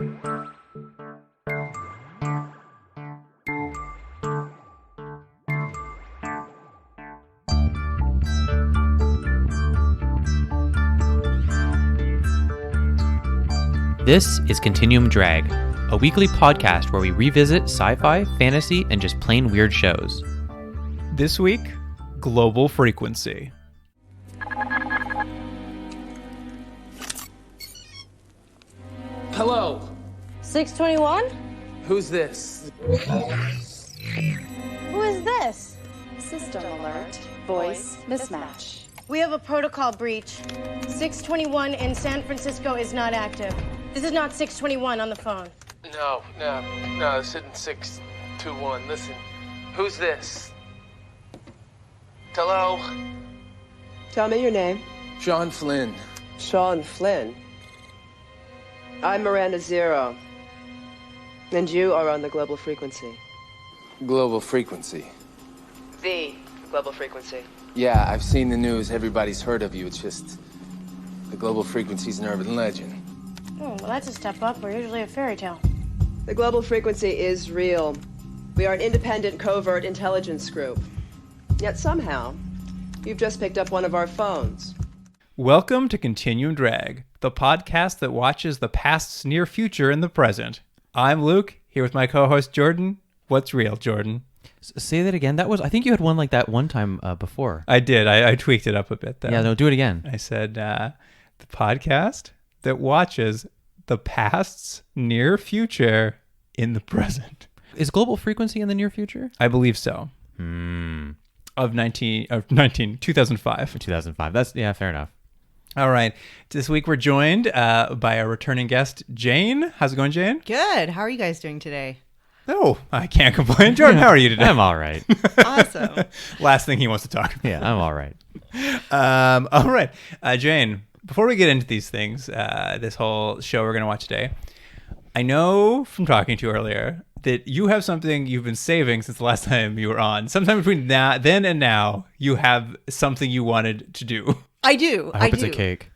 This is Continuum Drag, a weekly podcast where we revisit sci-fi, fantasy, and just plain weird shows. This week, Global Frequency. Hello. 621? Who's this? Who is this? System alert. Voice mismatch. We have a protocol breach. 621 in San Francisco is not active. This is not 621 on the phone. No, this isn't 621. Listen, who's this? Hello? Tell me your name. Sean Flynn. Sean Flynn. I'm Miranda Zero. And you are on the global frequency. Global Frequency. The global frequency. Yeah, I've seen the news. Everybody's heard of you. It's just the Global Frequency's an urban legend. Oh, well, that's a step up. We're usually a fairy tale. The global frequency is real. We are an independent covert intelligence group. Yet somehow, you've just picked up one of our phones. Welcome to Continuum Drag, the podcast that watches the past's near future in the present. I'm Luke, here with my co-host Jordan. What's real, Jordan? Say that again. I think you had one like that one time before. I did. I tweaked it up a bit, though. Yeah, no, do it again. I said, the podcast that watches the past's near future in the present. Is Global Frequency in the near future? I believe so. Of 2005. 2005. That's, yeah, fair enough. All right. This week we're joined by a returning guest, Jane. How's it going, Jane? Good. How are you guys doing today? Oh, I can't complain. Jordan, how are you today? I'm all right. Awesome. Last thing he wants to talk about. Yeah, I'm all right. All right. Jane, before we get into these things, this whole show we're going to watch today, I know from talking to you earlier that you have something you've been saving since the last time you were on. Sometime between then and now, you have something you wanted to do. I do. I hope it's a cake.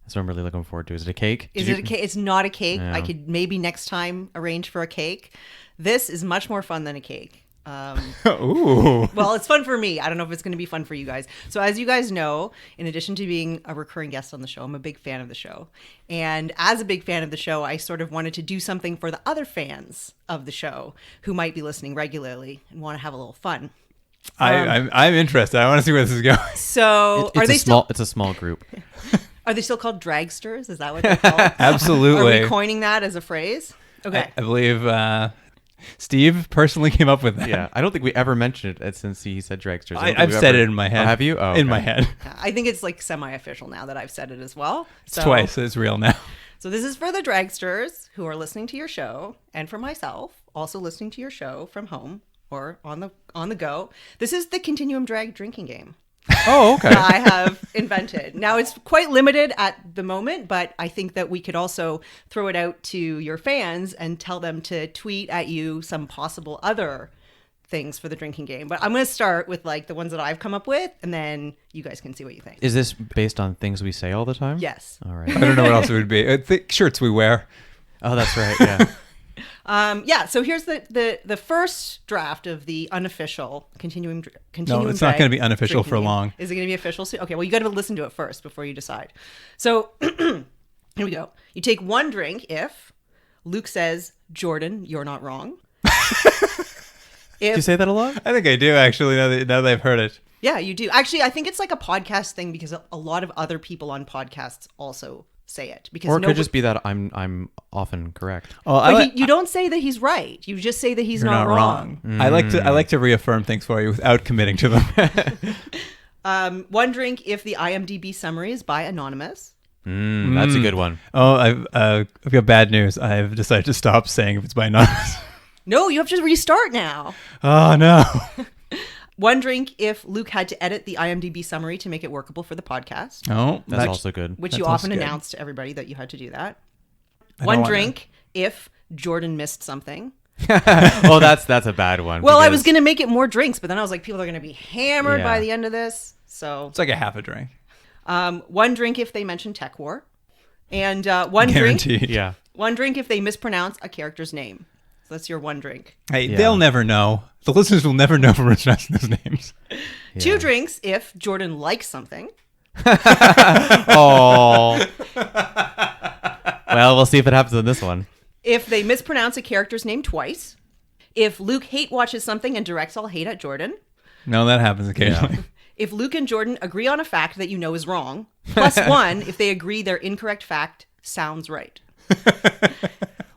That's what I'm really looking forward to. Is it a cake? Is it a cake? It's not a cake. Yeah. I could maybe next time arrange for a cake. This is much more fun than a cake. Ooh. Well, it's fun for me. I don't know if it's going to be fun for you guys. So as you guys know, in addition to being a recurring guest on the show, I'm a big fan of the show. And as a big fan of the show, I sort of wanted to do something for the other fans of the show who might be listening regularly and want to have a little fun. I'm interested. I want to see where this is going. So It's a small group. Are they still called dragsters? Is that what they're called? Absolutely. Are we coining that as a phrase? Okay. I believe Steve personally came up with that. Yeah, I don't think we ever mentioned it since he said dragsters. I've said it in my head. Oh, have you? Oh, in okay. my head. I think it's like semi-official now that I've said it as well. It's twice. It's real now. So this is for the dragsters who are listening to your show, and for myself, also listening to your show from home or on the go. This is the Continuum Drag drinking game. Oh, okay. That I have invented. Now it's quite limited at the moment, but I think that we could also throw it out to your fans and tell them to tweet at you some possible other things for the drinking game. But I'm going to start with like the ones that I've come up with, and then you guys can see what you think. Is this based on things we say all the time? Yes. All right. I don't know what else it would be. Shirts we wear. Oh, that's right. Yeah. So here's the first draft of the unofficial continuum. No, it's not going to be unofficial for long. Is it going to be official soon? Okay, well, you got to listen to it first before you decide. So here we go. You take one drink if Luke says, "Jordan, you're not wrong." Do you say that a lot? I think I do, actually, now that I've heard it. Yeah, you do. Actually, I think it's like a podcast thing because a lot of other people on podcasts also say it. Because or it could just be that I'm often correct. Oh, you don't say that he's right. You just say that he's you're not wrong. I like to reaffirm things for you without committing to them. One drink if the IMDb summary is by Anonymous. That's a good one. Oh, I've got bad news. I've decided to stop saying if it's by anonymous. No, you have to restart now. Oh, no. One drink if Luke had to edit the IMDb summary to make it workable for the podcast. Oh, that's also good. Which That's you also often good. announce to everybody that you had to do that. I One don't wanna- drink if Jordan missed something. Oh, that's a bad one. Well, I because- was going to make it more drinks, but then I was like, people are going to be hammered Yeah. by the end of this. So It's like a half a drink. one drink if they mention Tech War. And one drink. Guaranteed. Yeah. One drink if they mispronounce a character's name. So that's your one drink. Hey, Yeah. they'll never know. The listeners will never know from mispronouncing those names. Two drinks if Jordan likes something. Oh. Well, we'll see if it happens in this one. If they mispronounce a character's name twice. If Luke hate watches something and directs all hate at Jordan. No, that happens occasionally. If Luke and Jordan agree on a fact that you know is wrong. +1 if they agree their incorrect fact sounds right.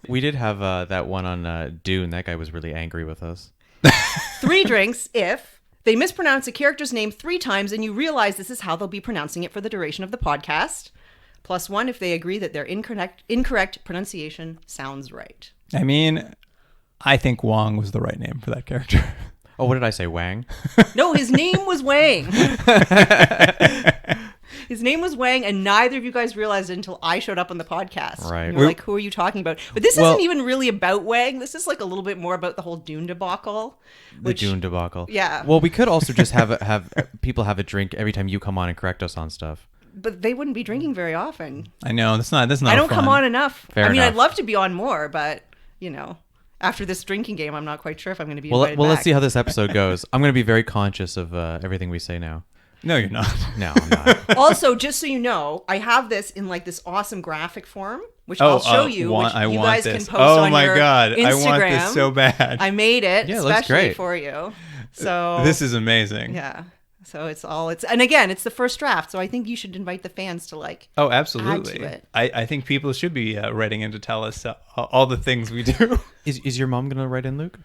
We did have that one on Dune. That guy was really angry with us. 3 drinks if they mispronounce a character's name 3 times and you realize this is how they'll be pronouncing it for the duration of the podcast. +1 if they agree that their incorrect pronunciation sounds right. I mean, I think Wong was the right name for that character. Oh, what did I say? Wang? No, his name was Wang. His name was Wang, and neither of you guys realized it until I showed up on the podcast. Right. And you're like, who are you talking about? But this Well- isn't even really about Wang. This is like a little bit more about the whole Dune debacle. The Dune debacle. Yeah. Well, we could also just have people have a drink every time you come on and correct us on stuff. But they wouldn't be drinking very often. I know that's not. I don't come on enough. Fair I mean, enough. I'd love to be on more, but after this drinking game, I'm not quite sure if I'm going to be Well, invited let's back. see how this episode goes. I'm going to be very conscious of everything we say now. No, you're not. No, I'm not. Also, just so you know, I have this in like this awesome graphic form, which Oh, I'll show you, which I you want guys this. can post Oh on my your God, Instagram. I want this so bad. I made it Yeah, it looks especially great. for you. So This is amazing. yeah. So and again, it's the first draft, so I think you should invite the fans to like. Oh, absolutely. Add to it. I think people should be writing in to tell us all the things we do. Is your mom going to write in, Luke?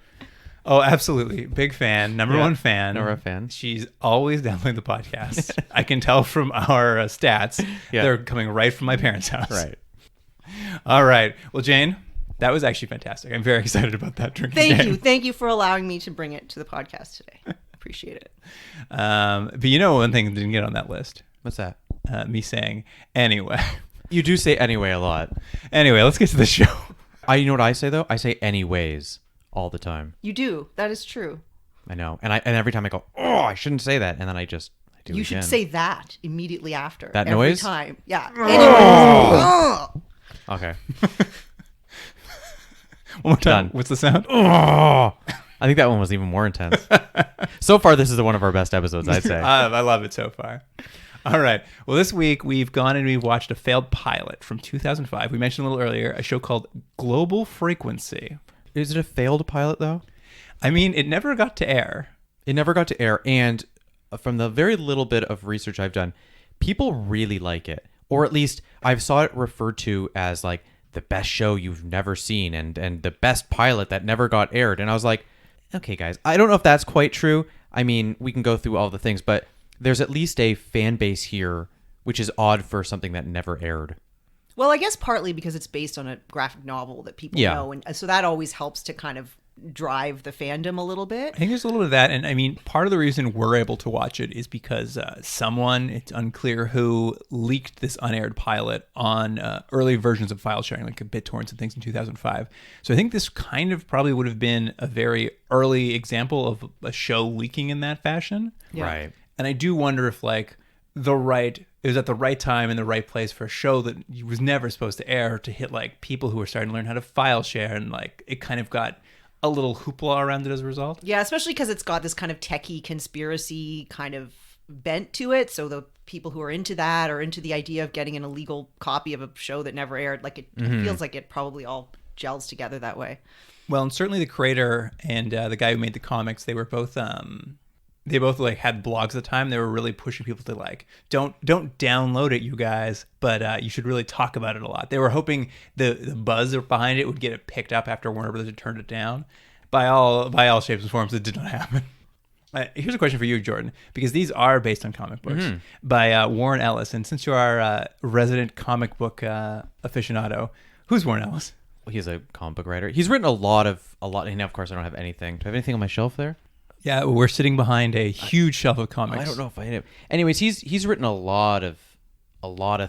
Oh, absolutely. Big fan. Number Yeah. one fan. Number one fan. She's always downloading the podcast. I can tell from our stats. Yeah. They're coming right from my parents' house. Right. All right. Well, Jane, that was actually fantastic. I'm very excited about that drinking game. Thank you for allowing me to bring it to the podcast today. Appreciate it. But you know one thing that didn't get on that list? What's that? Me saying, anyway. You do say anyway a lot. Anyway, let's get to the show. You know what I say, though? I say anyways all the time. You do. That is true. I know. And every time I go, oh, I shouldn't say that. And then I do You it should again. say that immediately after. That every noise? time. Yeah. Anyways. Okay. One more time. Done. What's the sound? Oh, I think that one was even more intense. So far, this is one of our best episodes, I'd say. I love it so far. All right. Well, this week we've gone and we've watched a failed pilot from 2005. We mentioned a little earlier a show called Global Frequency. Is it a failed pilot, though? I mean, it never got to air. It never got to air. And from the very little bit of research I've done, people really like it. Or at least I've saw it referred to as like the best show you've never seen and the best pilot that never got aired. And I was like, okay, guys, I don't know if that's quite true. I mean, we can go through all the things, but there's at least a fan base here, which is odd for something that never aired. Well, I guess partly because it's based on a graphic novel that people know. And so that always helps to kind of drive the fandom a little bit. I think there's a little bit of that. And I mean, part of the reason we're able to watch it is because someone, it's unclear who, leaked this unaired pilot on early versions of file sharing, like BitTorrents and things in 2005. So I think this kind of probably would have been a very early example of a show leaking in that fashion. Yeah. Right. And I do wonder if like it was at the right time in the right place for a show that was never supposed to air to hit like people who were starting to learn how to file share, and like it kind of got a little hoopla around it as a result. Yeah, especially because it's got this kind of techie conspiracy kind of bent to it. So the people who are into that or into the idea of getting an illegal copy of a show that never aired, like it feels like it probably all gels together that way. Well, and certainly the creator and the guy who made the comics, they were both like had blogs at the time. They were really pushing people to like don't download it, you guys, but you should really talk about it a lot. They were hoping the buzz behind it would get it picked up after Warner Brothers had turned it down. By all shapes and forms, it did not happen. Here's a question for you, Jordan, because these are based on comic books by Warren Ellis, and since you're our resident comic book aficionado, who's Warren Ellis? Well, he's a comic book writer. He's written a lot. And of course, I don't have anything. Do I have anything on my shelf there? Yeah, we're sitting behind a huge shelf of comics. I don't know if I have. Anyways, he's written a lot of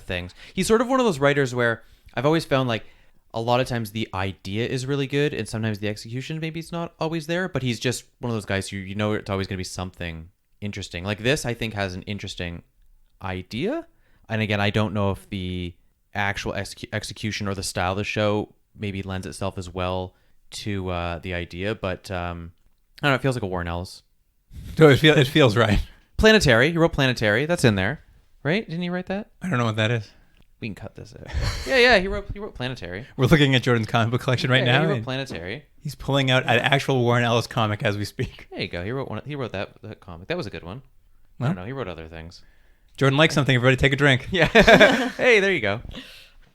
things. He's sort of one of those writers where I've always found like a lot of times the idea is really good and sometimes the execution maybe it's not always there, but he's just one of those guys who it's always going to be something interesting. Like this, I think has an interesting idea. And again, I don't know if the actual execution or the style of the show maybe lends itself as well to the idea. But I don't know. It feels like a Warren Ellis. So it feels right. Planetary. He wrote Planetary. That's in there, right? Didn't he write that? I don't know what that is. We can cut this out. Yeah. He wrote Planetary. We're looking at Jordan's comic book collection right now. He wrote and Planetary. he's pulling out an actual Warren Ellis comic as we speak. There you go. He wrote that comic. That was a good one. I don't know. He wrote other things. Jordan likes something. Everybody take a drink. Yeah. Hey, there you go.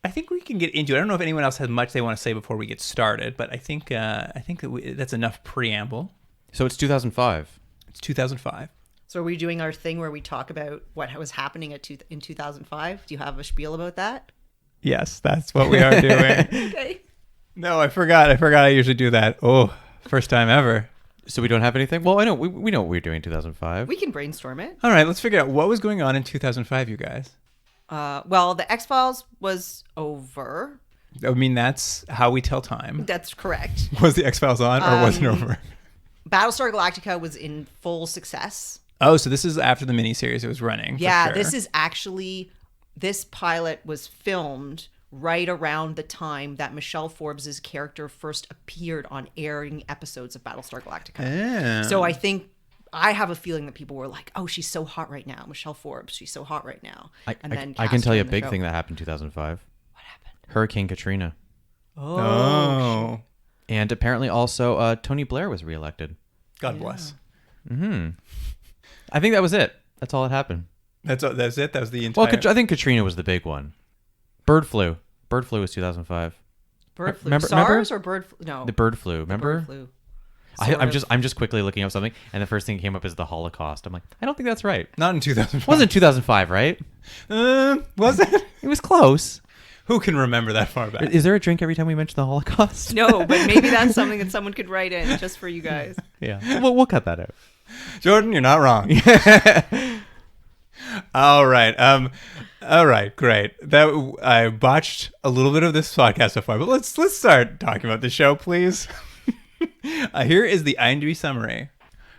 I think we can get into it. I don't know if anyone else has much they want to say before we get started, but I think that's enough preamble. So it's 2005. It's 2005. So are we doing our thing where we talk about what was happening in 2005? Do you have a spiel about that? Yes, that's what we are doing. Okay. No, I forgot. I usually do that. Oh, first time ever. So we don't have anything? Well, I know. We know what we were doing in 2005. We can brainstorm it. All right, let's figure out what was going on in 2005, you guys. Well, the X-Files was over. I mean, that's how we tell time. That's correct. Was the X-Files on or was it over? Battlestar Galactica was in full success. Oh, so this is after the miniseries it was running. Yeah, for sure. this is actually, this pilot was filmed right around the time that Michelle Forbes' character first appeared on airing episodes of Battlestar Galactica. So I have a feeling that people were like, oh, she's so hot right now. Michelle Forbes, she's so hot right now. I can tell you a big thing that happened in 2005. What happened? Hurricane Katrina. Oh. And apparently also Tony Blair was reelected. God bless. I think that was it. That's all that happened. That's it? That was the entire... Well, I think Katrina was the big one. Bird flu. Bird flu was 2005. Bird flu. Remember- SARS or bird flu? No. The bird flu. Remember? Bird flu. I'm just quickly looking up something, and the first thing that came up is the Holocaust. I'm like, I don't think that's right. Not in 2005. It wasn't 2005, right? Was it? It was close. Who can remember that far back? Is there a drink every time we mention the Holocaust? No, but maybe that's something that someone could write in just for you guys. Yeah. We'll cut that out. Jordan, you're not wrong. All right. All right. Great. That I botched a little bit of this podcast so far, but let's start talking about the show, please. Here is the IMDb summary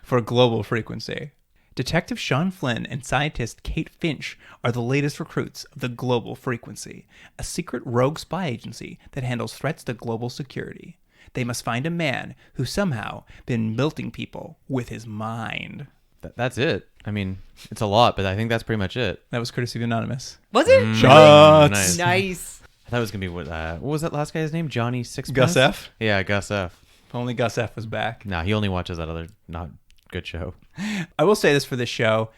for Global Frequency. Detective Sean Flynn and scientist Kate Finch are the latest recruits of the Global Frequency, a secret rogue spy agency that handles threats to global security. They must find a man who's somehow been melting people with his mind. That's it. I mean, it's a lot, but I think that's pretty much it. That was courtesy of Anonymous. Was it? Shots. Nice. I thought it was going to be what was that last guy's name? Johnny Sixpence? Gus F? Yeah, Gus F. If only Gus F was back. Nah, he only watches that other not good show. I will say this for this show.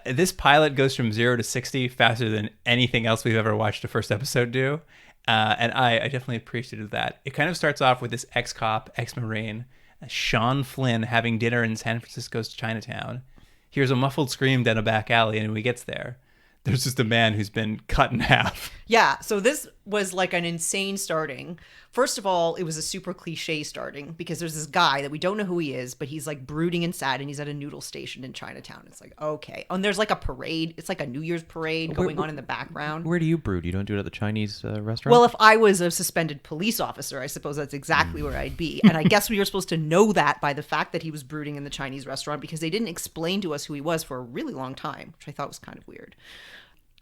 This pilot goes from 0 to 60 faster than anything else we've ever watched a first episode do. And I definitely appreciated that. It kind of starts off with this ex-cop, ex-Marine, Sean Flynn, having dinner in San Francisco's Chinatown. Hears a muffled scream down a back alley, and when he gets there, there's just a man who's been cut in half. Yeah, so this was like an insane starting. First of all, it was a super cliche starting because there's this guy that we don't know who he is, but he's like brooding and sad, and he's at a noodle station in Chinatown. It's like, okay. And there's like a parade. It's like a New Year's parade going on in the background. Where do you brood? You don't do it at the Chinese restaurant? Well, if I was a suspended police officer, I suppose that's exactly where I'd be. And I guess we were supposed to know that by the fact that he was brooding in the Chinese restaurant because they didn't explain to us who he was for a really long time, which I thought was kind of weird.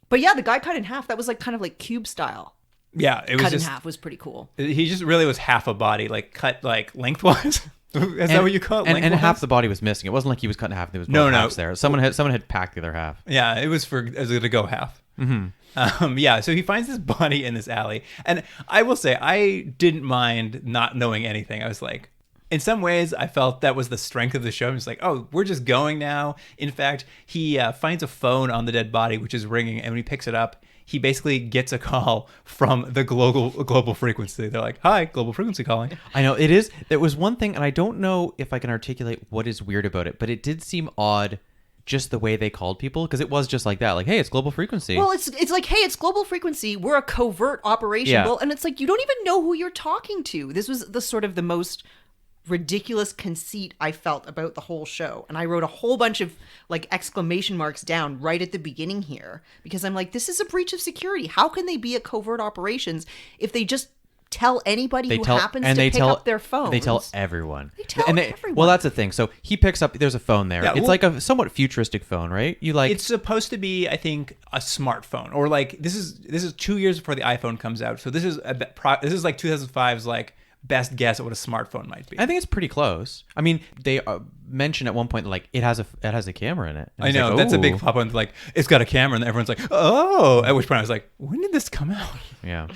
But yeah, the guy cut in half. That was like kind of like Cube style. Yeah, it was cut just, in half was pretty cool. He just really was half a body, like cut like lengthwise. Is that what you call it? And half the body was missing. It wasn't like he was cut in half. There was both halves there. Someone had packed the other half. Yeah, it was to go half. Mm-hmm. Yeah, so he finds this body in this alley, and I will say I didn't mind not knowing anything. I was like, in some ways, I felt that was the strength of the show. I'm just like, oh, we're just going now. In fact, he finds a phone on the dead body, which is ringing, and when he picks it up, he basically gets a call from the global frequency. They're like, hi, Global Frequency calling. I know, it is. There was one thing, and I don't know if I can articulate what is weird about it, but it did seem odd just the way they called people, because it was just like that. Like, hey, it's Global Frequency. Well, it's like, hey, it's Global Frequency. We're a covert operation. Yeah. Well, and it's like, you don't even know who you're talking to. This was the sort of the most ridiculous conceit I felt about the whole show, and I wrote a whole bunch of like exclamation marks down right at the beginning here because I'm like, this is a breach of security. How can they be at covert operations if they just tell anybody who happens to pick up their phone. They tell everyone. Everyone. Well, that's the thing. So he picks up. There's a phone there. Yeah, It's like a somewhat futuristic phone, right? It's supposed to be, I think, a smartphone, or like this is 2 years before the iPhone comes out. So this is like 2005's like best guess at what a smartphone might be. I think it's pretty close. I mean, they mentioned at one point like it has a camera in it. And I know, like, that's a big "Ooh." pop on, like, it's got a camera, and everyone's like, oh. At which point I was like, when did this come out? Yeah.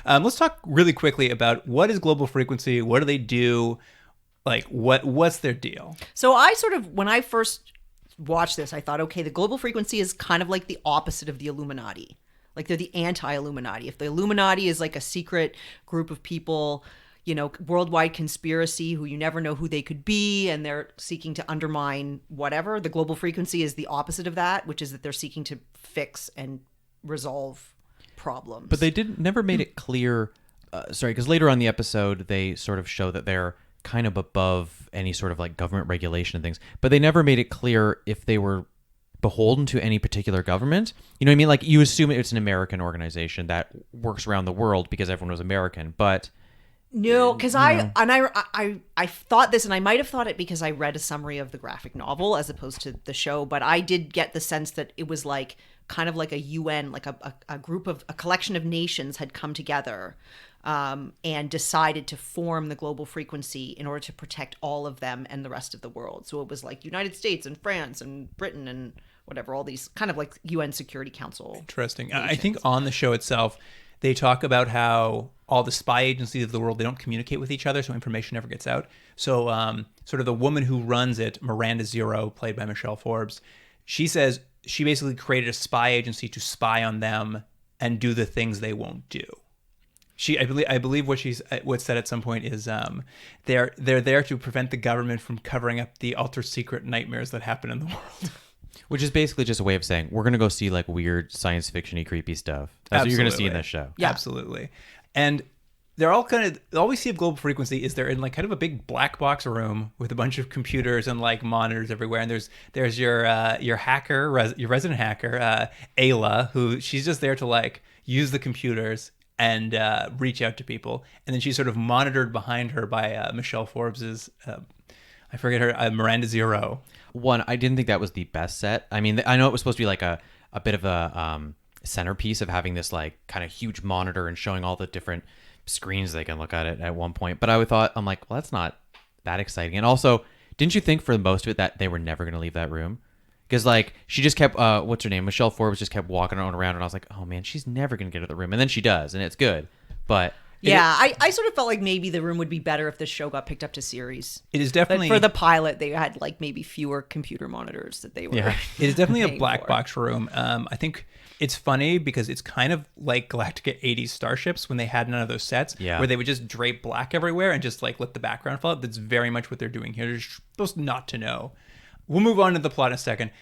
Let's talk really quickly about what is global frequency. What do they do? Like, what's their deal? So I sort of, when I first watched this, I thought, okay, the global frequency is kind of like the opposite of the Illuminati. Like they're the anti-Illuminati. If the Illuminati is like a secret group of people, you know, worldwide conspiracy who you never know who they could be, and they're seeking to undermine whatever, the global frequency is the opposite of that, which is that they're seeking to fix and resolve problems. But they never made it clear. Because later on in the episode, they sort of show that they're kind of above any sort of like government regulation and things. But they never made it clear if they were beholden to any particular government. You know what I mean? Like you assume it's an American organization that works around the world because everyone was American. But no, because I thought this, and I might have thought it because I read a summary of the graphic novel as opposed to the show. But I did get the sense that it was like kind of like a UN, like a group of a collection of nations had come together and decided to form the global frequency in order to protect all of them and the rest of the world. So it was like United States and France and Britain and whatever, all these kind of like UN Security Council. Interesting. nations. I think on the show itself, they talk about how all the spy agencies of the world, they don't communicate with each other, so information never gets out. So sort of the woman who runs it, Miranda Zero, played by Michelle Forbes, she says she basically created a spy agency to spy on them and do the things they won't do. I believe what said at some point is they're there to prevent the government from covering up the ultra secret nightmares that happen in the world. which is basically just a way of saying we're gonna go see like weird science fiction-y creepy stuff. That's what you're gonna see in this show. Yeah. Absolutely. And they're all all we see of global frequency is they're in like kind of a big black box room with a bunch of computers and like monitors everywhere. And there's your hacker, your resident hacker, Ayla, who she's just there to like use the computers and reach out to people. And then she's sort of monitored behind her by Michelle Forbes's, I forget her, Miranda Zero. One, I didn't think that was the best set. I mean, I know it was supposed to be like a bit of a centerpiece of having this like kind of huge monitor and showing all the different screens they can look at it at one point. But I'm like, well, that's not that exciting. And also, didn't you think for most of it that they were never going to leave that room? Because like she just kept, what's her name? Michelle Forbes just kept walking around, and I was like, oh man, she's never going to get out of the room. And then she does, and it's good. But yeah, I sort of felt like maybe the room would be better if this show got picked up to series. It is definitely... But for the pilot, they had like maybe fewer computer monitors that they were... Yeah, it is definitely a black for. box room. I think it's funny because it's kind of like Galactica 80s starships when they had none of those sets, where they would just drape black everywhere and just like let the background fall out. That's very much what they're doing here. You're supposed not to know. We'll move on to the plot in a second.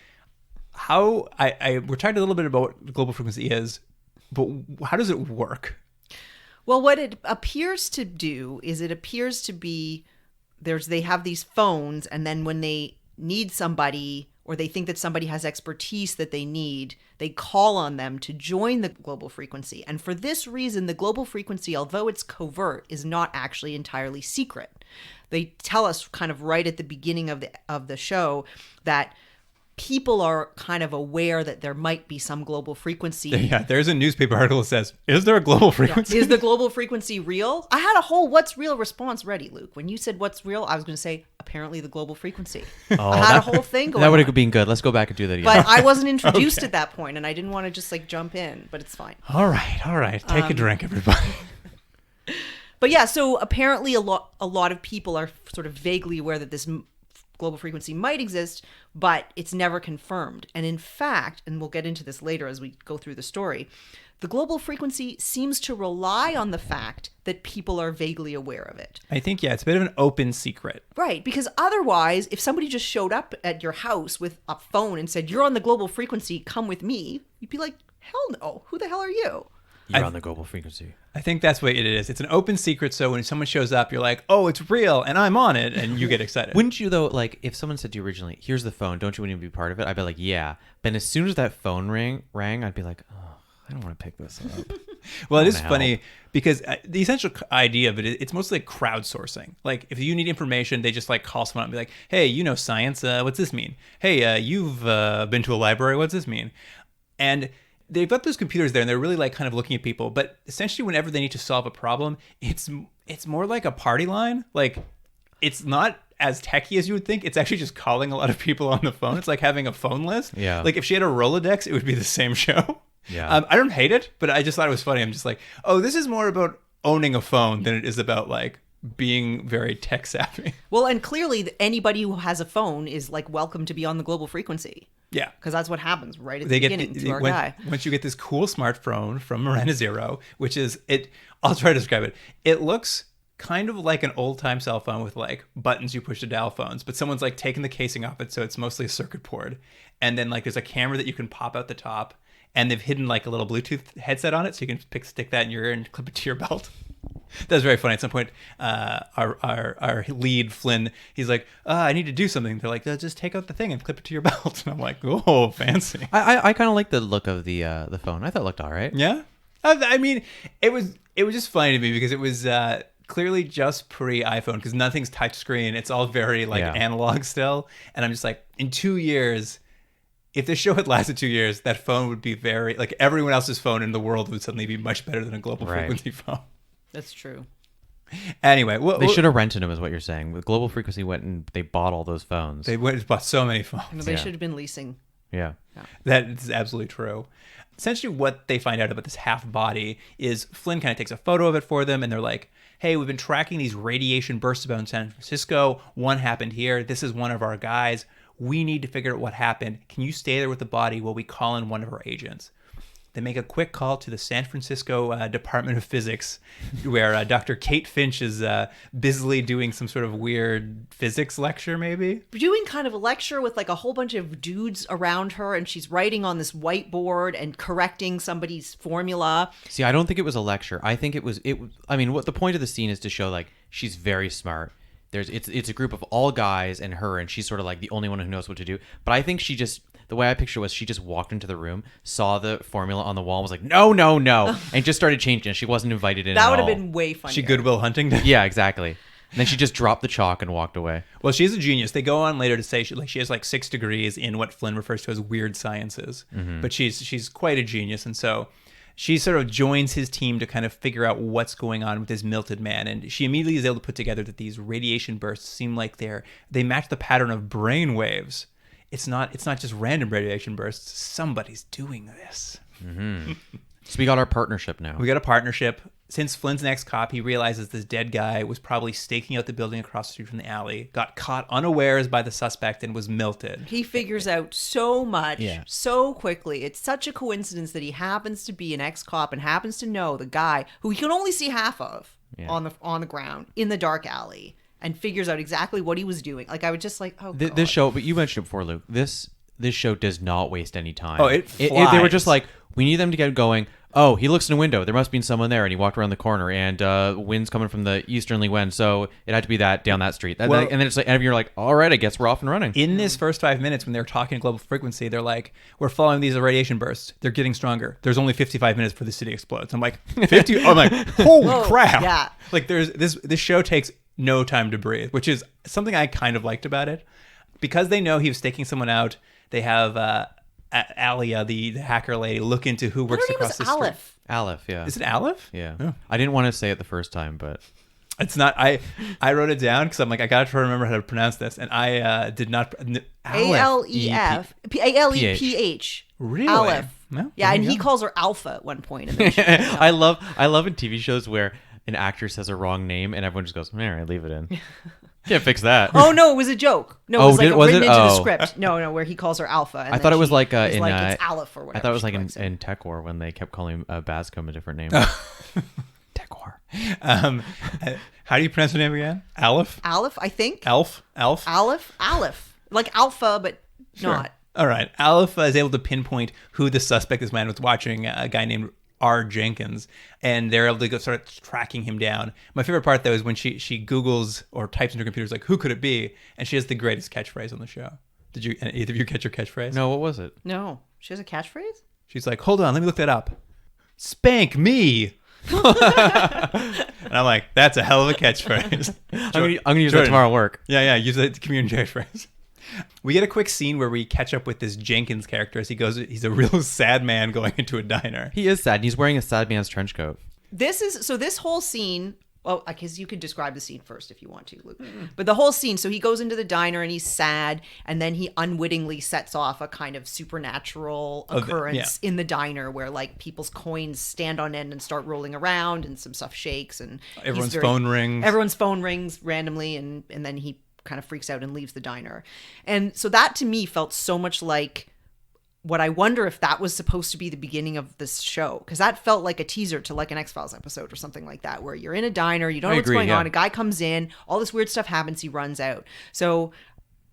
We're talking a little bit about what global frequency is, but how does it work? Well, what it appears to do is it appears to be they have these phones, and then when they need somebody or they think that somebody has expertise that they need, they call on them to join the global frequency. And for this reason, the global frequency, although it's covert, is not actually entirely secret. They tell us kind of right at the beginning of the show that people are kind of aware that there might be some global frequency. Yeah, there's a newspaper article that says, is there a global frequency? Yeah. Is the global frequency real? I had a whole what's real response ready, Luke. When you said what's real, I was going to say, apparently the global frequency. I had a whole thing going on. That would have been good. Let's go back and do that again. But I wasn't introduced at that point, and I didn't want to just like jump in, but it's fine. All right. Take a drink, everybody. But yeah, so apparently a lot of people are sort of vaguely aware that this global frequency might exist, but it's never confirmed. And in fact, and we'll get into this later as we go through the story, the global frequency seems to rely on the fact that people are vaguely aware of it. I think, yeah, it's a bit of an open secret. Right, because otherwise, if somebody just showed up at your house with a phone and said, you're on the global frequency, come with me, you'd be like, hell no, who the hell are you? You're on the global frequency. I think that's what it is. It's an open secret, so when someone shows up, you're like, oh, it's real, and I'm on it, and you get excited. Wouldn't you, though, like, if someone said to you originally, here's the phone, don't you want to be part of it? I'd be like, yeah. But as soon as that phone rang, I'd be like, oh, I don't want to pick this up. Well, it is Wanna funny help. because the essential idea of it's mostly like crowdsourcing. Like if you need information, they just like call someone up and be like, hey, you know science, what's this mean? Hey, you've been to a library, what's this mean? And they've got those computers there and they're really like kind of looking at people. But essentially whenever they need to solve a problem, it's more like a party line. Like it's not as techy as you would think. It's actually just calling a lot of people on the phone. It's like having a phone list. Yeah. Like if she had a Rolodex, it would be the same show. Yeah. I don't hate it, but I just thought it was funny. I'm just like, oh, this is more about owning a phone than it is about like being very tech savvy. Well, and clearly anybody who has a phone is like welcome to be on the global frequency. Yeah. Because that's what happens right at the beginning to our guy. Once you get this cool smartphone from Miranda Zero, which is it, I'll try to describe it. It looks kind of like an old time cell phone with like buttons you push to dial phones, but someone's like taken the casing off it, so it's mostly a circuit board. And then like there's a camera that you can pop out the top, and they've hidden like a little Bluetooth headset on it, so you can stick that in your ear and clip it to your belt. That's very funny. At some point, our lead Flynn, he's like, "I need to do something." They're like, "Just take out the thing and clip it to your belt." And I'm like, "Oh, fancy." I kind of like the look of the phone. I thought it looked all right. Yeah, I mean, it was just funny to me because it was clearly just pre-iPhone because nothing's touchscreen. It's all very like analog still, and I'm just like, in 2 years. If this show had lasted 2 years, that phone would be very like everyone else's phone in the world would suddenly be much better than a global frequency phone. That's true. Anyway, They should have rented them, is what you're saying. The global frequency went and they bought all those phones. They went and bought so many phones. They should have been leasing. Yeah. That is absolutely true. Essentially, what they find out about this half body is Flynn kind of takes a photo of it for them, and they're like, hey, we've been tracking these radiation bursts about in San Francisco. One happened here. This is one of our guys. We need to figure out what happened. Can you stay there with the body while we call in one of our agents? They make a quick call to the San Francisco Department of Physics, where Dr. Kate Finch is busily doing some sort of weird physics lecture, maybe? Doing kind of a lecture with like a whole bunch of dudes around her, and she's writing on this whiteboard and correcting somebody's formula. See, I don't think it was a lecture. I think it was. I mean, what the point of the scene is to show like she's very smart. It's a group of all guys and her, and she's sort of like the only one who knows what to do. But I think the way I picture was she just walked into the room, saw the formula on the wall, and was like, no, and just started changing it. She wasn't invited in. That at would have all. been way funnier. She Goodwill Hunting? Yeah, exactly. And then she just dropped the chalk and walked away. Well, she's a genius. They go on later to say she has like 6 degrees in what Flynn refers to as weird sciences. Mm-hmm. But she's quite a genius, and so she sort of joins his team to kind of figure out what's going on with this melted man. And she immediately is able to put together that these radiation bursts seem like they match the pattern of brain waves. It's not just random radiation bursts. Somebody's doing this. Mm-hmm. So we got our partnership now. We got a partnership. Since Flynn's an ex-cop, he realizes this dead guy was probably staking out the building across the street from the alley, got caught unawares by the suspect, and was melted. He figures out so much so quickly. It's such a coincidence that he happens to be an ex-cop and happens to know the guy who he can only see half of on the ground in the dark alley, and figures out exactly what he was doing. Like, I was just like, oh, God. This show, but you mentioned it before, Luke. This show does not waste any time. Oh, it flies. They were just like, we need them to get going. Oh, he looks in a window. There must be someone there, and he walked around the corner, and wind's coming from the easterly wind, so it had to be down that street. And then it's like, and you're like, all right, I guess we're off and running. In this first 5 minutes, when they're talking global frequency, they're like, we're following these radiation bursts. They're getting stronger. There's only 55 minutes before the city explodes. I'm like, 50? I'm like, holy crap! Yeah. Like, there's this show takes no time to breathe, which is something I kind of liked about it, because they know he was staking someone out. They have Alia, the hacker lady, look into who works across the street. Aleph, yeah. Is it Aleph? Yeah. Oh. I didn't want to say it the first time, but it's not. I wrote it down because I'm like, I got to try to remember how to pronounce this, and I did not. Alef. Aleph. Really? Aleph. No? Yeah, and he calls her Alpha at one point. In the show. I love in TV shows where an actor says a wrong name and everyone just goes, all right, leave it in. Can't fix that. Oh no, it was a joke. No, it was like was written it? into the Oh. script. No, where he calls her Alpha. And I thought it was like it's in like it's Aleph or whatever. I thought it was she like likes it. in Tech War when they kept calling Bascom a different name. Tech War. How do you pronounce her name again? Aleph? Aleph, I think. Aleph? Aleph. Like Alpha, but not. All right. Aleph is able to pinpoint who the suspect is. Man was watching a guy named R. Jenkins, and they're able to go start tracking him down. My favorite part, though, is when she Googles or types into her computer, like, who could it be? And she has the greatest catchphrase on the show. Did either of you catch her catchphrase? No, what was it? No. She has a catchphrase? She's like, hold on, let me look that up. spank me. And I'm like, that's a hell of a catchphrase. I'm gonna use that tomorrow at work. Yeah, use that community catchphrase. We get a quick scene where we catch up with this Jenkins character as he's a real sad man going into a diner. He is sad. He's wearing a sad man's trench coat. This whole scene. Well, I guess you could describe the scene first if you want to, Luke. But the whole scene, so he goes into the diner and he's sad, and then he unwittingly sets off a kind of supernatural occurrence in the diner where like people's coins stand on end and start rolling around and some stuff shakes and everyone's phone rings. Everyone's phone rings randomly and then he kind of freaks out and leaves the diner. And so that to me felt so much like what I wonder if that was supposed to be the beginning of this show, because that felt like a teaser to like an X-Files episode or something like that, where you're in a diner, you don't know what's going on, a guy comes in, all this weird stuff happens, he runs out. So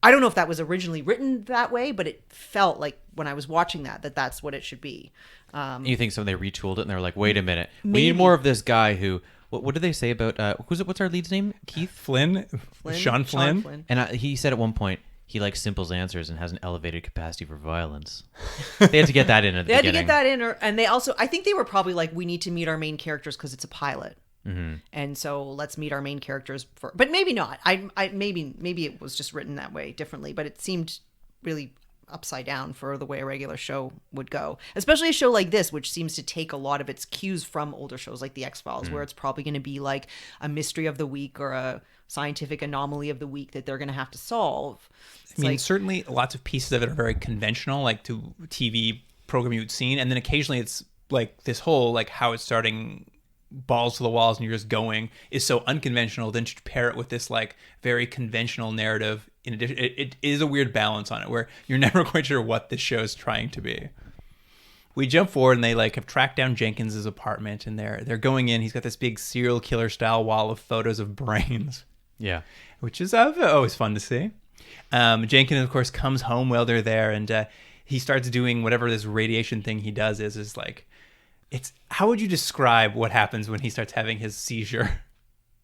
I don't know if that was originally written that way, but it felt like when I was watching that's what it should be. You think they retooled it and they're like, wait a minute, we maybe. need more of this guy who. What did they say about what's our lead's name? Keith Flynn? Sean Flynn. And he said at one point he likes simple answers and has an elevated capacity for violence. They had to get that in at the beginning. They had to get that in, and they also, I think they were probably like, we need to meet our main characters because it's a pilot, and so let's meet our main characters. But maybe not. Maybe it was just written that way differently, but it seemed really upside down for the way a regular show would go, especially a show like this, which seems to take a lot of its cues from older shows like the X-Files, where it's probably going to be like a mystery of the week or a scientific anomaly of the week that they're going to have to solve. I mean, certainly lots of pieces of it are very conventional, like to TV program you'd seen, and then occasionally it's like this whole like how it's starting balls to the walls and you're just going is so unconventional. Then to pair it with this like very conventional narrative, in addition, it is a weird balance on it where you're never quite sure what this show is trying to be. We jump forward and they like have tracked down Jenkins's apartment and they're going in. He's got this big serial killer style wall of photos of brains. Yeah, which is always fun to see. Jenkins, of course, comes home while they're there, and he starts doing whatever this radiation thing he does is like, it's, how would you describe what happens when he starts having his seizure?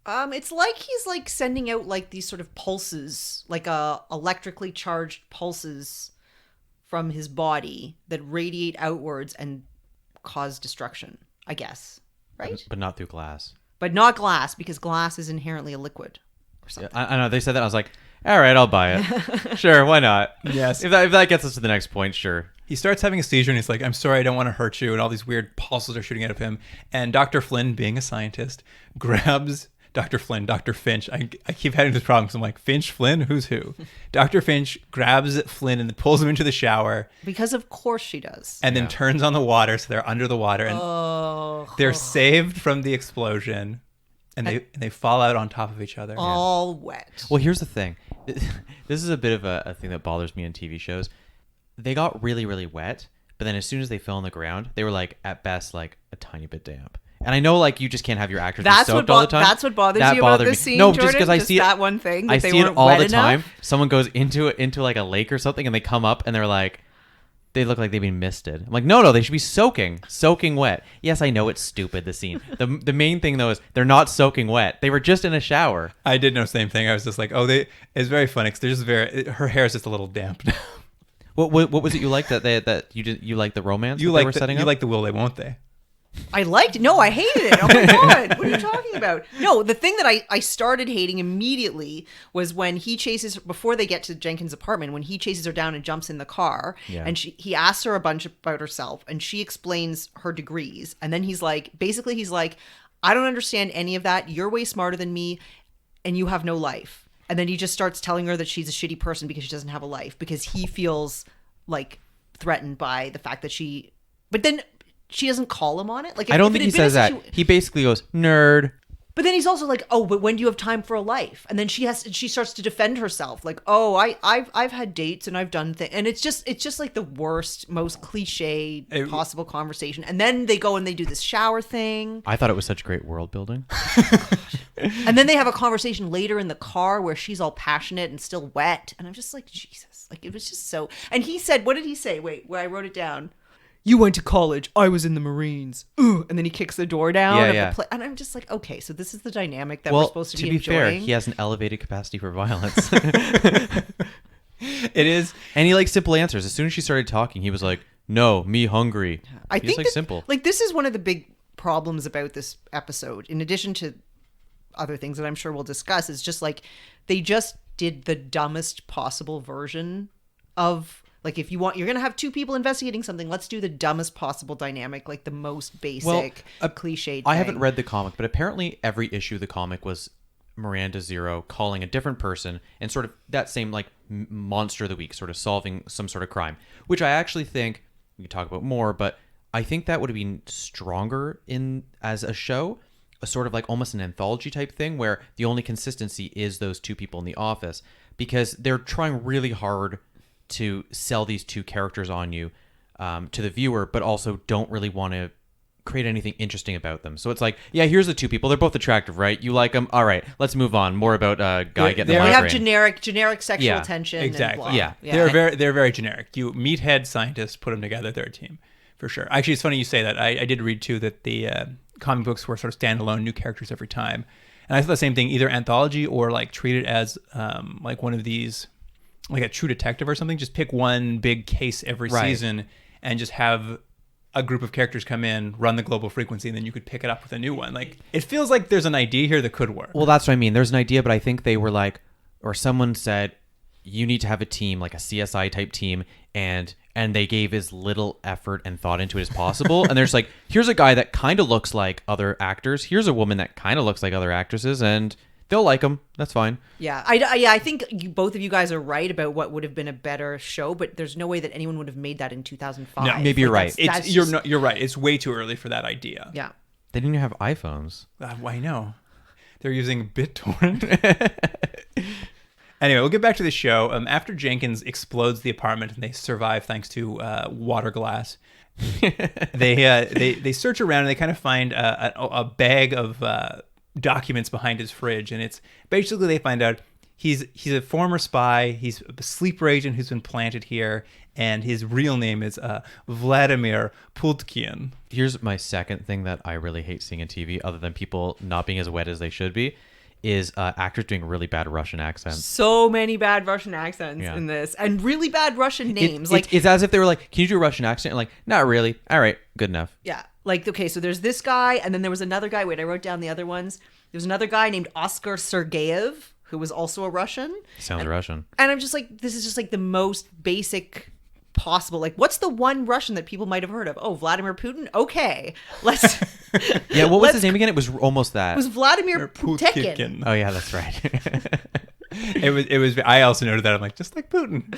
It's like he's like sending out like these sort of pulses, like electrically charged pulses from his body that radiate outwards and cause destruction, I guess, right? But not through glass. But not glass, because glass is inherently a liquid or something. Yeah, I know, they said that. I was like, all right, I'll buy it. Sure, why not? Yes. If that gets us to the next point, sure. He starts having a seizure and he's like, I'm sorry, I don't want to hurt you. And all these weird pulses are shooting out of him. And Dr. Flynn, being a scientist, grabs Dr. Finch. I keep having this problem because I'm like, Finch, Flynn, who's who? Dr. Finch grabs Flynn and pulls him into the shower. Because of course she does. And then turns on the water so they're under the water. And they're saved from the explosion. And they fall out on top of each other. All wet. Well, here's the thing. This is a bit of a thing that bothers me in TV shows. They got really, really wet, but then as soon as they fell on the ground, they were like, at best, like a tiny bit damp. And I know, like, you just can't have your actors be soaked all the time. That's what bothers you about bothered this me. scene, No, Jordan? just because I see it. That one thing. I That see they it all weren't the wet time. enough? Someone goes into like a lake or something, and they come up and they're like, they look like they've been misted. I'm like, no, they should be soaking wet. Yes, I know it's stupid, the scene. The main thing though is they're not soaking wet. They were just in a shower. I did know the same thing. I was just like, it's very funny because they're just her hair is just a little damp now. What was it you liked that you liked the romance You that they were setting up? You like the will they won't they? I liked it. No, I hated it. Oh my God. What are you talking about? No, the thing that I started hating immediately was when he chases, before they get to Jenkins' apartment, when he chases her down and jumps in the car, and he asks her a bunch about herself and she explains her degrees. And then he's like, I don't understand any of that. You're way smarter than me and you have no life. And then he just starts telling her that she's a shitty person because she doesn't have a life, because he feels like threatened by the fact that but then she doesn't call him on it. Like, I don't think he says that. He basically goes, nerd. But then he's also like, oh, but when do you have time for a life? And then she starts to defend herself, like, oh, I've had dates and I've done things, and it's just like the worst, most cliche possible conversation. And then they go and they do this shower thing. I thought it was such great world building. And then they have a conversation later in the car where she's all passionate and still wet, and I'm just like, Jesus, like it was just so. And he said, what did he say? Wait, where I wrote it down. You went to college. I was in the Marines. Ooh. And then he kicks the door down. The and I'm just like, okay, so this is the dynamic that we're supposed to be enjoying. Fair, he has an elevated capacity for violence. It is. And he likes simple answers. As soon as she started talking, he was like, no, me hungry. I He's think like that, simple. Like this is one of the big problems about this episode. In addition to other things that I'm sure we'll discuss, is just like they just did the dumbest possible version of like if you want you're gonna have two people investigating something, let's do the dumbest possible dynamic, like the most basic cliched I thing. haven't read the comic, but apparently every issue of the comic was Miranda Zero calling a different person and sort of that same like monster of the week, sort of solving some sort of crime, which I actually think we can talk about more, but I think that would have been stronger in as a show, a sort of like almost an anthology type thing where the only consistency is those two people in the office, because they're trying really hard to sell these two characters on you to the viewer, but also don't really want to create anything interesting about them. So it's like, yeah, here's the two people. They're both attractive, right? You like them? All right, let's move on. More about guy getting the we migraine. have generic sexual Yeah, tension. Exactly. And blah. Yeah. They're very generic. You meathead scientists, put them together, they're a team for sure. Actually, it's funny you say that. I did read too that the comic books were sort of standalone, new characters every time, and I thought the same thing. Either anthology or like treat it as like one of these, like a True Detective or something. Just pick one big case every season and just have a group of characters come in, run the global frequency, and then you could pick it up with a new one. Like it feels like there's an idea here that could work. Well, that's what I mean. There's an idea, but I think they were like, or someone said, you need to have a team, like a CSI type team, and they gave as little effort and thought into it as possible. And there's like, here's a guy that kind of looks like other actors. Here's a woman that kind of looks like other actresses, and they'll like them. That's fine. Yeah, I think both of you guys are right about what would have been a better show, but there's no way that anyone would have made that in 2005. No, maybe you're right. You're right. It's way too early for that idea. Yeah. They didn't even have iPhones. I know. They're using BitTorrent. Anyway, we'll get back to the show. After Jenkins explodes the apartment and they survive thanks to water glass, they search around and they kind of find a bag of documents behind his fridge, and it's basically they find out he's a former spy, he's a sleeper agent who's been planted here, and his real name is Vladimir Pultkin. Here's my second thing that I really hate seeing in TV, other than people not being as wet as they should be, is actors doing really bad Russian accents. So many bad Russian accents in this, and really bad Russian names. It's as if they were like, "Can you do a Russian accent?" And like, not really. All right, good enough. Yeah. Like, okay, so there's this guy, and then there was another guy. Wait, I wrote down the other ones. There was another guy named Oscar Sergeyev, who was also a Russian. Sounds Russian. And I'm just like, this is just like the most basic possible. Like, what's the one Russian that people might have heard of? Oh, Vladimir Putin? Okay. Let's... Yeah, what was his name again? It was almost that. It was Vladimir Putin. Oh, yeah, that's right. It was. I also noted that. I'm like, just like Putin.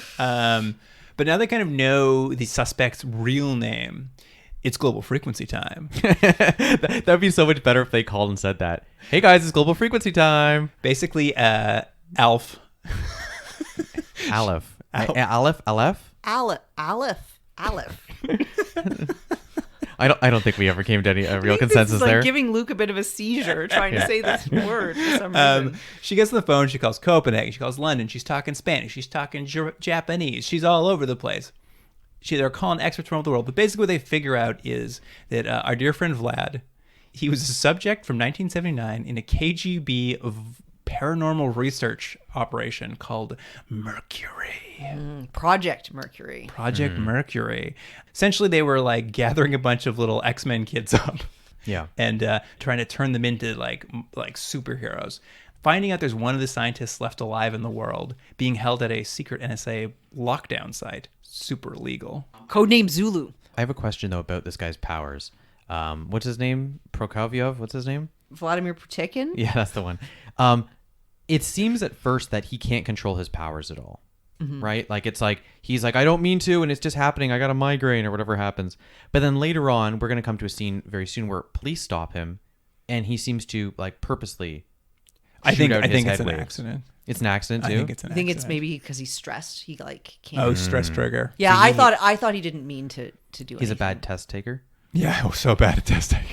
But now they kind of know the suspect's real name. It's global frequency time. That would be so much better if they called and said that. Hey guys, it's global frequency time. Basically, Aleph. Aleph. I don't think we ever came to any real consensus this is like there. Giving Luke a bit of a seizure trying to say this word for some reason. She gets on the phone. She calls Copenhagen. She calls London. She's talking Spanish. She's talking Japanese. She's all over the place. They're calling experts from all over the world. But basically what they figure out is that our dear friend Vlad, he was a subject from 1979 in a KGB paranormal research operation called Mercury. Project Mercury. Project Mercury. Essentially, they were like gathering a bunch of little X-Men kids up. Yeah. And trying to turn them into like superheroes. Finding out there's one of the scientists left alive in the world being held at a secret NSA lockdown site. Super illegal. Codename Zulu. I have a question though about this guy's powers. What's his name? Prokofiev? What's his name? Vladimir Putin? Yeah, that's the one. It seems at first that he can't control his powers at all. Right? Like it's like he's like, I don't mean to, and it's just happening. I got a migraine or whatever happens. But then later on, we're gonna come to a scene very soon where police stop him, and he seems to like purposely. I think it's an accident. It's an accident too. I think it's an I think accident. it's maybe because he's stressed. He like can't. Oh, stress trigger. Yeah, I thought he didn't mean to do anything. He's a bad test taker. Yeah, I was so bad at testing.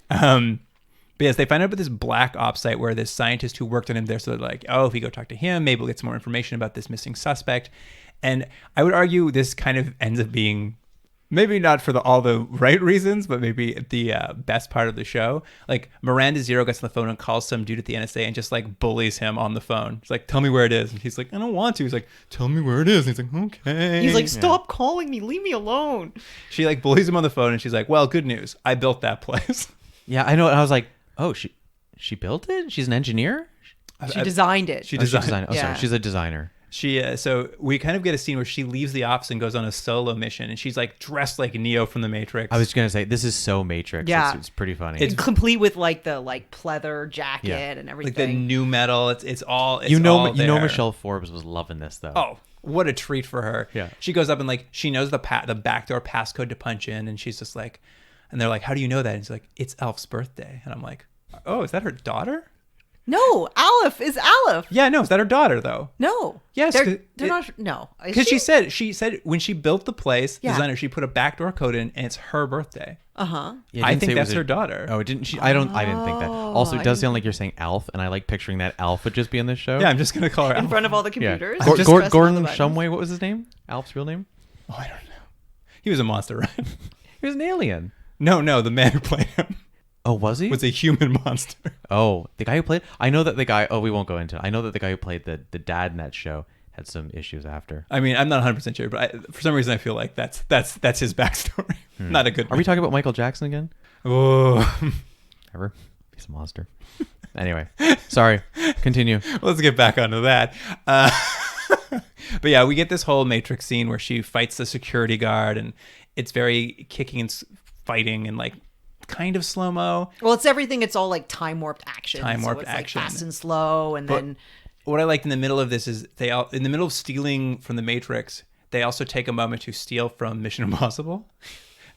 But yes, they find out about this black ops site where this scientist who worked on him there, so they're like, oh, if we go talk to him, maybe we'll get some more information about this missing suspect. And I would argue this kind of ends up being maybe not for all the right reasons, but maybe the best part of the show. Like Miranda Zero gets on the phone and calls some dude at the NSA and just like bullies him on the phone. He's like, "Tell me where it is," and he's like, "I don't want to." He's like, "Tell me where it is." And he's like, "Okay." He's like, "Stop calling me. Leave me alone." She like bullies him on the phone, and she's like, "Well, good news. I built that place." Yeah, I know. And I was like, oh, she built it? She's an engineer? She designed it. She Oh, she designed. designed it. Oh, Yeah. sorry. She's a designer. So we kind of get a scene where she leaves the office and goes on a solo mission, and she's like dressed like Neo from the Matrix. I was going to say, this is so Matrix. Yeah. It's pretty funny. It's complete with like the pleather jacket Yeah. and like everything. the new metal. It's all you know all there. Michelle Forbes was loving this, though. Oh, what a treat for her. Yeah. She goes up and like she knows the backdoor passcode to punch in, and she's just like, and they're like, "How do you know that?" And she's like, "It's Elf's birthday." And I'm like, "Oh, is that her daughter?" No, Aleph is Aleph. Yeah, no, is that her daughter though? No. Yes, They're 'cause not. No. Is Because she said when she built the place, Yeah. designer, she put a backdoor code in, and it's her birthday. Uh-huh. Yeah, it I didn't think say it was that's her daughter. Oh, didn't she? I didn't think that. Also, it does sound like you're saying Alf, and I like picturing that Alf would just be in this show. Yeah, I'm just gonna call her In Alf. front of all the Yeah. computers. Gor- just Gor- pressing all the Gordon buttons. Shumway, what was his name? Alf's real name? Oh, I don't know. He was a monster, right? He was an alien. No, the man who played him Oh, was he? was a human monster. Oh, the guy who played. I know that the guy. Oh, we won't go into it. I know that the guy who played the dad in that show had some issues after. I mean, I'm not 100% sure, but for some reason I feel like that's his backstory. Not a good. Are we talking about Michael Jackson again? Oh, Ever? He's a monster. Anyway, sorry. Continue. let's get back onto that. But yeah, we get this whole Matrix scene where she fights the security guard, and it's very kicking and fighting and like kind of slow mo. Well, it's everything. It's all like time warped action. Time warped so it's action. Like fast and slow, and then What I liked in the middle of this is in the middle of stealing from the Matrix, they also take a moment to steal from Mission Impossible,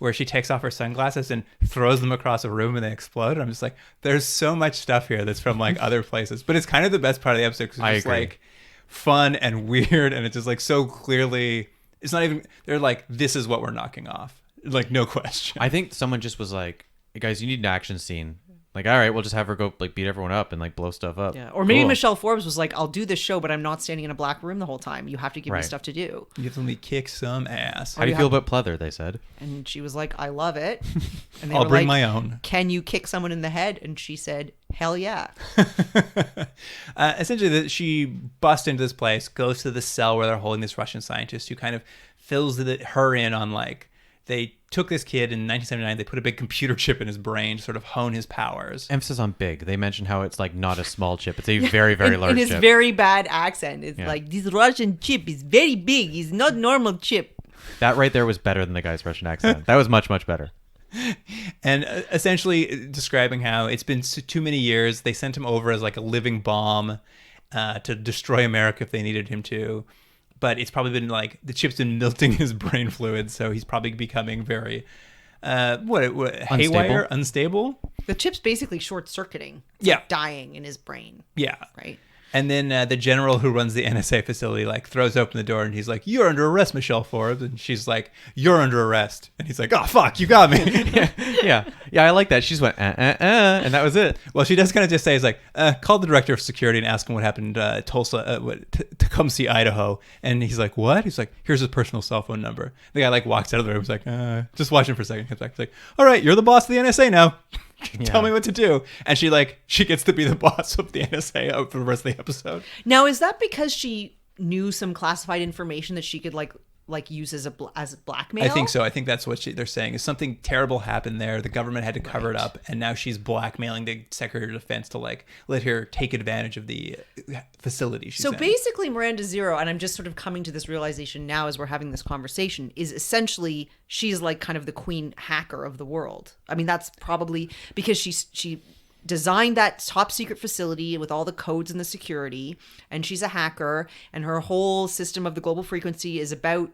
where she takes off her sunglasses and throws them across a room and they explode. And I'm just like, there's so much stuff here that's from like other places, but it's kind of the best part of the episode because it's I just agree. like fun and weird, and it's just like so clearly. It's not even. They're like, this is what we're knocking off. Like no question. I think someone just was like, hey, guys, you need an action scene. Like, all right, we'll just have her go like beat everyone up and like blow stuff up. yeah. Or maybe Cool. Michelle Forbes was like, "I'll do this show, but I'm not standing in a black room the whole time. You have to give me Right. stuff to do." You have to let me kick some ass. How do you feel about pleather? They said. And she was like, "I love it." And they I'll were bring like, my own. "Can you kick someone in the head?" And she said, "Hell yeah." Essentially, she busts into this place, goes to the cell where they're holding this Russian scientist who kind of fills her in on like they took this kid in 1979. They put a big computer chip in his brain to sort of hone his powers. Emphasis on big. They mentioned how it's like not a small chip. It's a very, very large in his chip. very bad accent. It's Yeah. like, "This Russian chip is very big. It's not normal chip." That right there was better than the guy's Russian accent. That was much, much better. And essentially describing how it's been too many years. They sent him over as like a living bomb to destroy America if they needed him to. But it's probably been like the chip's been melting his brain fluid, so he's probably becoming very haywire, unstable. The chip's basically short circuiting. Yeah. Dying in his brain, Yeah. right? And then the general who runs the NSA facility like throws open the door and he's like, "You're under arrest, Michelle Forbes." And she's like, "You're under arrest." And he's like, "Oh fuck, you got me." Yeah. I like that. She just went, and that was it. Well, she does kind of just say, "Is like, call the director of security and ask him what happened Tulsa, Tecumseh, Idaho." And he's like, "What?" He's like, "Here's his personal cell phone number." The guy like walks out of the room. He's like, just watch him for a second. Comes back. He's like, "All right, you're the boss of the NSA now. Tell me what to do." And she gets to be the boss of the NSA out for the rest of the episode. Now, is that because she knew some classified information that she could like use as blackmail? I think so. I think that's what they're saying is something terrible happened there. The government had to cover it up, and now she's blackmailing the Secretary of Defense to like let her take advantage of the facility. She's So in. basically, Miranda Zero, and I'm just sort of coming to this realization now as we're having this conversation, is essentially she's like kind of the queen hacker of the world. I mean, that's probably because she designed that top secret facility with all the codes and the security, and she's a hacker, and her whole system of the global frequency is about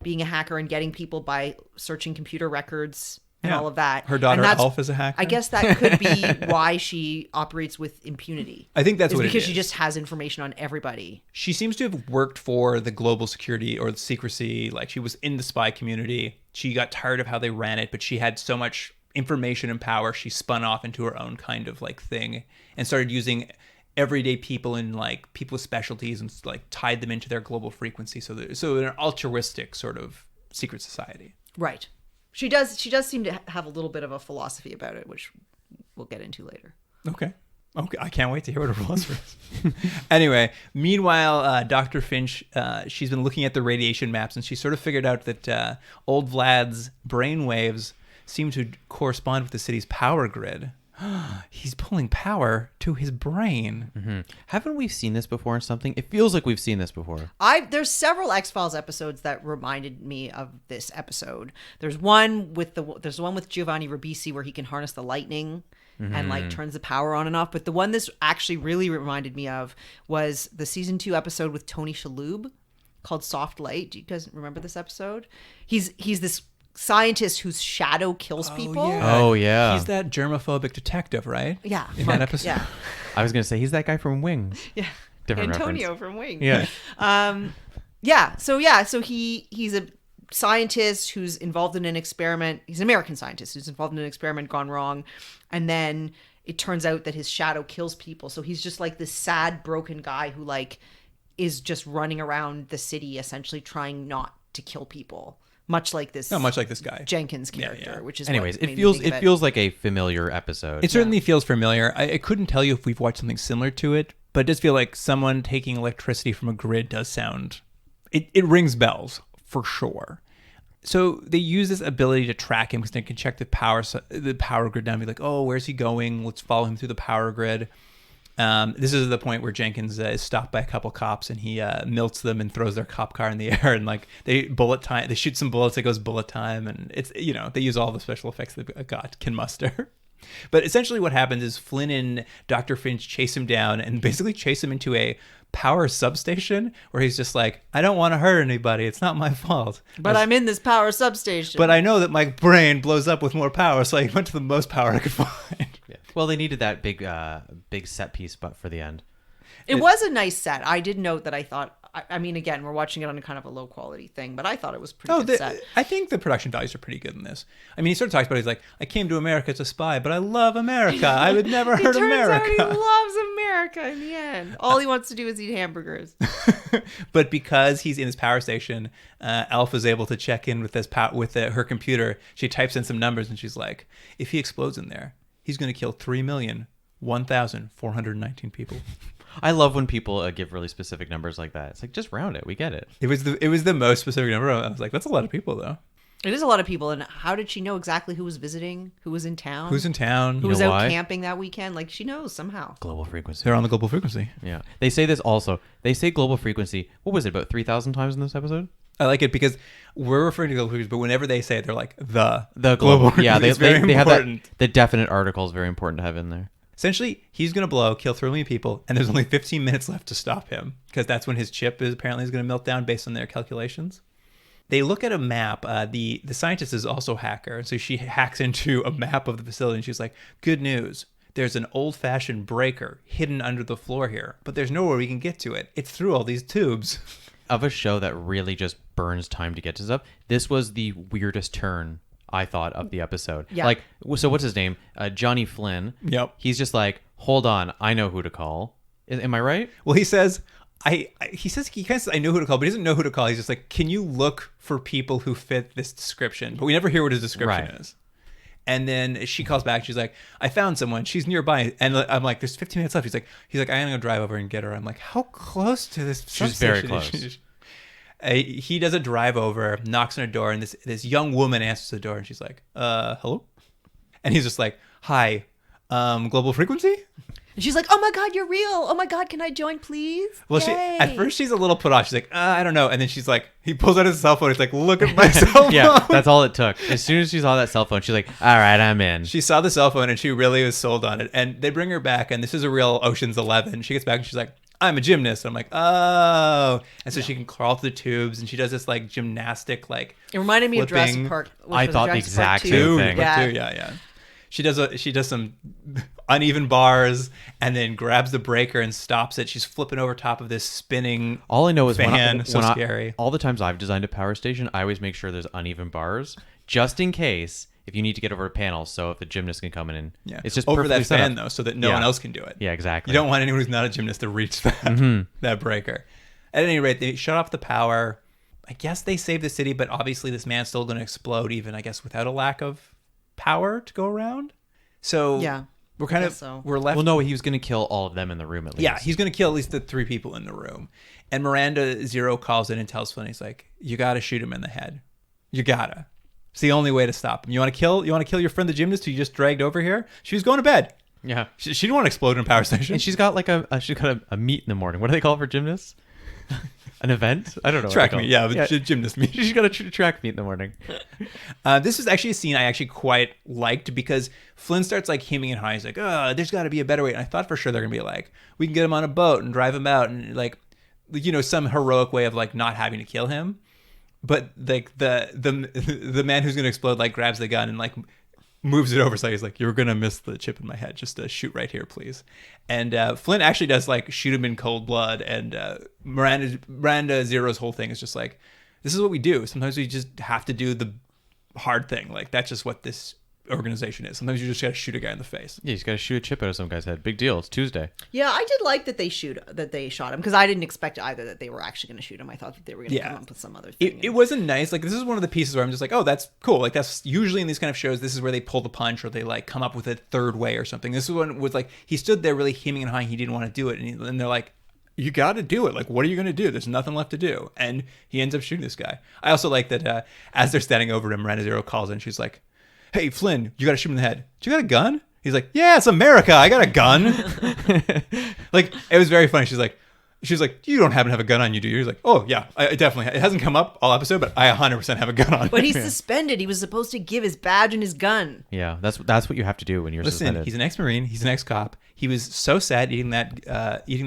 being a hacker and getting people by searching computer records and Yeah. all of that. Her daughter And that's- Elf is a hacker. I guess that could be why she operates with impunity. I think that's is what it because is. she just has information on everybody. She seems to have worked for the global security or the secrecy. Like she was in the spy community. She got tired of how they ran it, but she had so much information and power. She spun off into her own kind of like thing and started using everyday people and like people with specialties and like tied them into their global frequency. So an altruistic sort of secret society. Right. She does seem to have a little bit of a philosophy about it, which we'll get into later. Okay. I can't wait to hear what her philosophy is. Anyway, meanwhile, Dr. Finch, she's been looking at the radiation maps, and she sort of figured out that old Vlad's brain waves seem to correspond with the city's power grid. He's pulling power to his brain. Mm-hmm. Haven't we seen this before in something? It feels like we've seen this before. There's several X-Files episodes that reminded me of this episode. There's one with Giovanni Ribisi where he can harness the lightning and like turns the power on and off. But the one this actually really reminded me of was the season 2 episode with Tony Shalhoub called Soft Light. Do you guys remember this episode? He's this scientist whose shadow kills people. Oh, yeah. He's that germophobic detective, right? Yeah. In that episode. Yeah. I was going to say, he's that guy from Wings. Yeah. Different Antonio reference. from Wings. Yeah. So he's a scientist who's involved in an experiment. He's an American scientist who's involved in an experiment gone wrong. And then it turns out that his shadow kills people. So he's just like this sad, broken guy who like is just running around the city essentially trying not to kill people. Much like this guy. Jenkins character, which is anyways, what it feels like a familiar episode. It certainly feels familiar. I couldn't tell you if we've watched something similar to it, but it does feel like someone taking electricity from a grid does sound. It rings bells for sure. So they use this ability to track him because they can check the power grid down and be like, oh, where's he going? Let's follow him through the power grid. This is the point where Jenkins is stopped by a couple cops and he melts them and throws their cop car in the air and like they shoot some bullets. It goes bullet time, and it's they use all the special effects that God can muster. But essentially, what happens is Flynn and Dr. Finch chase him down and basically chase him into a power substation where he's just like, I don't want to hurt anybody. It's not my fault. But I'm in this power substation. But I know that my brain blows up with more power, so I went to the most power I could find. Yeah. Well, they needed that big set piece, but for the end. It was a nice set. I did note that I thought, I mean, again, we're watching it on a kind of a low quality thing, but I thought it was pretty good set. I think the production values are pretty good in this. I mean, he sort of talks about it, he's like, I came to America as a spy, but I love America. I would never hurt America. It turns out he loves America in the end. All he wants to do is eat hamburgers. But because he's in his power station, Alpha is able to check in with her computer. She types in some numbers and she's like, if he explodes in there, he's going to kill 3,001,419 people. I love when people give really specific numbers like that. It's like, just round it. We get it. It was the most specific number. I was like, that's a lot of people, though. It is a lot of people. And how did she know exactly who was visiting, who was in town? Who's in town? Who was out camping that weekend? Like, she knows somehow. Global frequency. They're on the global frequency. Yeah. They say this also. They say global frequency. What was it, about 3,000 times in this episode? I like it because we're referring to global frequency, but whenever they say it, they're like, the global. Yeah, they have that. important. The definite article is very important to have in there. Essentially, he's going to blow, kill 3 million people, and there's only 15 minutes left to stop him because that's when his chip is going to melt down based on their calculations. They look at a map. The scientist is also a hacker, so she hacks into a map of the facility, and she's like, good news. There's an old-fashioned breaker hidden under the floor here, but there's nowhere we can get to it. It's through all these tubes. Of a show that really just burns time to get to stuff, this was the weirdest turn, I thought, of the episode. Yeah. Like, so what's his name? Johnny Flynn. Yep. He's just like, hold on, I know who to call. Am I right? Well, he says, he kind of says, I know who to call, but he doesn't know who to call. He's just like, can you look for people who fit this description? But we never hear what his description is. And then she calls back. She's like, I found someone. She's nearby. And I'm like, there's 15 minutes left. He's like, I'm going to drive over and get her. I'm like, how close to this She's very close. He does a drive over, knocks on her door, and this young woman answers the door, and she's like, hello? And he's just like, hi, global frequency? And she's like, oh my God, you're real. Oh my God, can I join, please? Well, Yay. at first she's a little put off. She's like, I don't know. And then she's like, he pulls out his cell phone. He's like, look at my cell phone. Yeah, that's all it took. As soon as she saw that cell phone, she's like, all right, I'm in. She saw the cell phone and she really was sold on it. And they bring her back, and this is a real Ocean's 11. She gets back and she's like, I'm a gymnast. And I'm like, oh. And so she can crawl through the tubes, and she does this like gymnastic, like it reminded me of Jurassic Park. I thought the exact same thing. Yeah. She does some uneven bars and then grabs the breaker and stops it. She's flipping over top of this spinning all I know is fan. Scary. All the times I've designed a power station, I always make sure there's uneven bars just in case if you need to get over a panel. So if the gymnast can come in and it's just over that fan up. though, so that no one else can do it. Yeah, exactly. You don't want anyone who's not a gymnast to reach that that breaker. At any rate, they shut off the power. I guess they save the city, but obviously this man's still going to explode, even I guess without a lack of power to go around. So Yeah, we're kind I of guess so. we're left. Well, no, he was going to kill all of them in the room at least. Yeah, he's going to kill at least the 3 people in the room. And Miranda Zero calls in and tells Flynn, he's like, "You got to shoot him in the head. You gotta. It's the only way to stop him. You want to kill your friend the gymnast who you just dragged over here? She was going to bed. Yeah. She didn't want to explode in a power station. And she's got like a meet in the morning. What do they call it for gymnasts? An event? I don't know. what track they call meet, it. yeah, gymnast meet. She's got a track meet in the morning. This is actually a scene I actually quite liked because Flynn starts like hemming and hawing. He's like, "Oh, there's got to be a better way." And I thought for sure they're gonna be like, "We can get him on a boat and drive him out," and like, some heroic way of like not having to kill him. But like the man who's gonna explode like grabs the gun and like moves it over, so he's like, "You're gonna miss the chip in my head. Just shoot right here, please." And Flynn actually does like shoot him in cold blood. And Miranda Zero's whole thing is just like, "This is what we do. Sometimes we just have to do the hard thing. Like that's just what this organization is. Sometimes you just gotta shoot a guy in the face." Yeah, he's got to shoot a chip out of some guy's head. Big deal. It's Tuesday. Yeah, I did like that they shot him because I didn't expect either that they were actually going to shoot him. I thought that they were going to come up with some other thing. It wasn't nice. Like this is one of the pieces where I'm just like, oh, that's cool. Like that's usually in these kind of shows, this is where they pull the punch or they like come up with a third way or something. This one was like he stood there really hemming and hawing. He didn't want to do it, and they're like, "You got to do it. Like, what are you going to do? There's nothing left to do." And he ends up shooting this guy. I also like that as they're standing over him, Miranda Zero calls in. She's like, "Hey, Flynn, you got to shoot him in the head. Do you got a gun?" He's like, "Yeah, it's America. I got a gun." Like, it was very funny. She's like, "You don't happen to have a gun on you, do you?" He's like, "Oh, yeah, I definitely. It hasn't come up all episode, but I 100% have a gun on." But he's suspended. He was supposed to give his badge and his gun. Yeah, that's what you have to do when you're Listen, suspended. he's an ex-Marine. He's an ex-cop. He was so sad eating that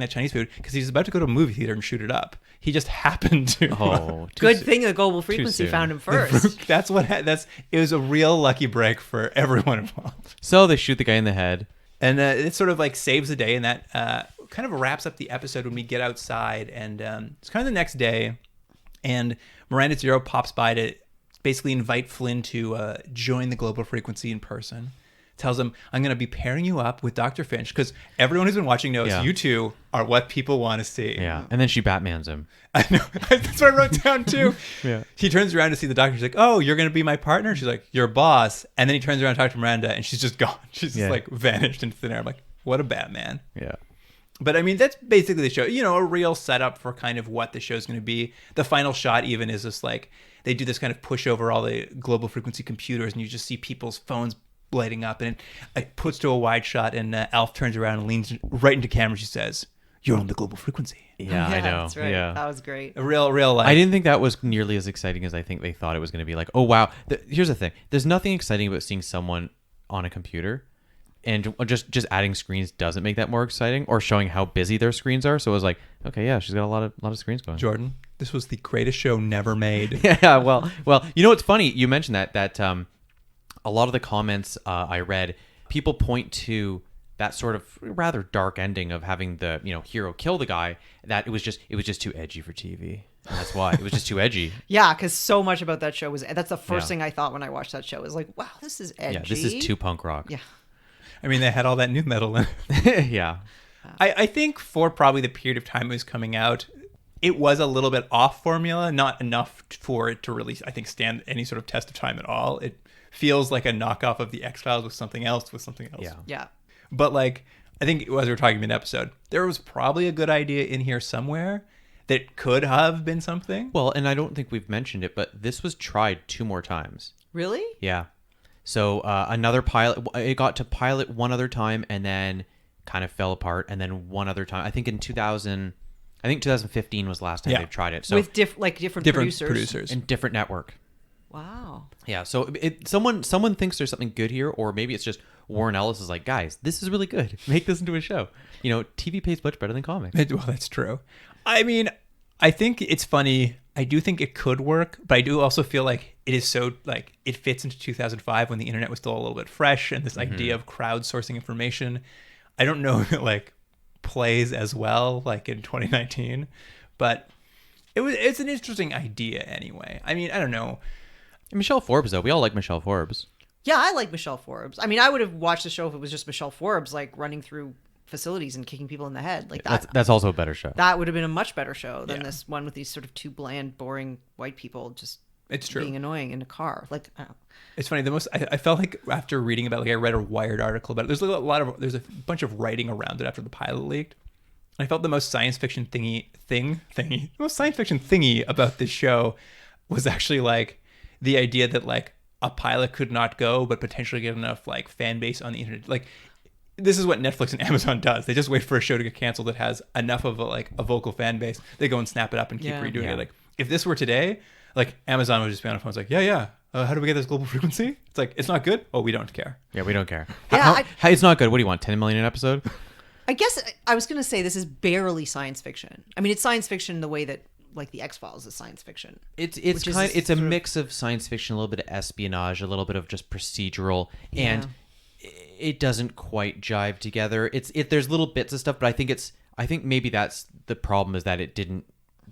Chinese food because he was about to go to a movie theater and shoot it up. He just happened to. Oh, Good thing the global frequency soon. found him first. It was a real lucky break for everyone involved. So they shoot the guy in the head. And it sort of like saves the day, and that kind of wraps up the episode when we get outside. And it's kind of the next day, and Miranda Zero pops by to basically invite Flynn to join the global frequency in person. Tells him, "I'm going to be pairing you up with Dr. Finch," because everyone who's been watching knows you two are what people want to see. Yeah, and then she Batmans him. I know. That's what I wrote down too. Yeah. He turns around to see the doctor. She's like, "Oh, you're going to be my partner?" She's like, "Your boss." And then he turns around to talk to Miranda, and she's just gone. She's just like vanished into thin air. I'm like, what a Batman. Yeah. But I mean, that's basically the show. A real setup for kind of what the show's going to be. The final shot even is just like, they do this kind of push over all the global frequency computers, and you just see people's phones lighting up, and it puts to a wide shot, and Alf turns around and leans right into camera. She says, "You're on the global frequency." Yeah, I know. That's right. Yeah. That was great. A real life. I didn't think that was nearly as exciting as I think they thought it was going to be. Like, oh wow. Here's the thing: there's nothing exciting about seeing someone on a computer, and just adding screens doesn't make that more exciting, or showing how busy their screens are. So it was like, okay, yeah, she's got a lot of screens going. Jordan, this was the greatest show never made. Yeah, well, you know what's funny? You mentioned that a lot of the comments I read, people point to that sort of rather dark ending of having the hero kill the guy. That it was just too edgy for TV. And that's why it was just too edgy. Yeah, because so much about that show that's the first Yeah. thing I thought when I watched that show. Was like, wow, this is edgy. Yeah, this is too punk rock. Yeah. I mean, they had all that new metal in it. Yeah. I think for probably the period of time it was coming out, it was a little bit off formula, not enough for it to really, I think, stand any sort of test of time at all. It feels like a knockoff of the X-Files with something else. Yeah. Yeah. But like, I think as we were talking mid-episode, there was probably a good idea in here somewhere that could have been something. Well, and I don't think we've mentioned it, but this was tried 2 more times. Really? Yeah. So another pilot, it got to pilot one other time and then kind of fell apart, and then one other time. I think 2015 was the last time Yeah. they've tried it. So With different producers. And and different network. Wow. Yeah. So someone thinks there's something good here, or maybe it's just Warren Ellis is like, guys, this is really good. Make this into a show. TV pays much better than comics. well, that's true. I mean, I think it's funny. I do think it could work, but I do also feel like it is so like it fits into 2005 when the internet was still a little bit fresh, and this idea of crowdsourcing information. I don't know if it like plays as well like in 2019, but it's an interesting idea anyway. I mean, I don't know. Michelle Forbes, though. We all like Michelle Forbes. Yeah, I like Michelle Forbes. I mean, I would have watched the show if it was just Michelle Forbes like running through facilities and kicking people in the head. Like that. That's also a better show. That would have been a much better show than Yeah. this one with these sort of two bland, boring white people just It's true. being annoying in a car. Like, It's funny. I felt like after reading about, like, I read a Wired article about it. There's a bunch of writing around it after the pilot leaked. I felt the most science fiction the most science fiction thingy about this show was actually like the idea that like a pilot could not go, but potentially get enough like fan base on the internet. Like, this is what Netflix and Amazon does. They just wait for a show to get canceled that has enough of a vocal fan base. They go and snap it up and keep redoing it. Like, if this were today, like, Amazon would just be on the phone. It's like, yeah. How do we get this global frequency? It's like, it's not good. Oh, we don't care. Yeah, we don't care. Yeah, It's not good. What do you want? 10 million an episode? I guess I was going to say this is barely science fiction. I mean, it's science fiction in the way that like the X-Files is science fiction. It's Which kind. is It's a sort of- mix of science fiction, a little bit of espionage, a little bit of just procedural, and it doesn't quite jive together. There's little bits of stuff, but I think maybe that's the problem, is that it didn't.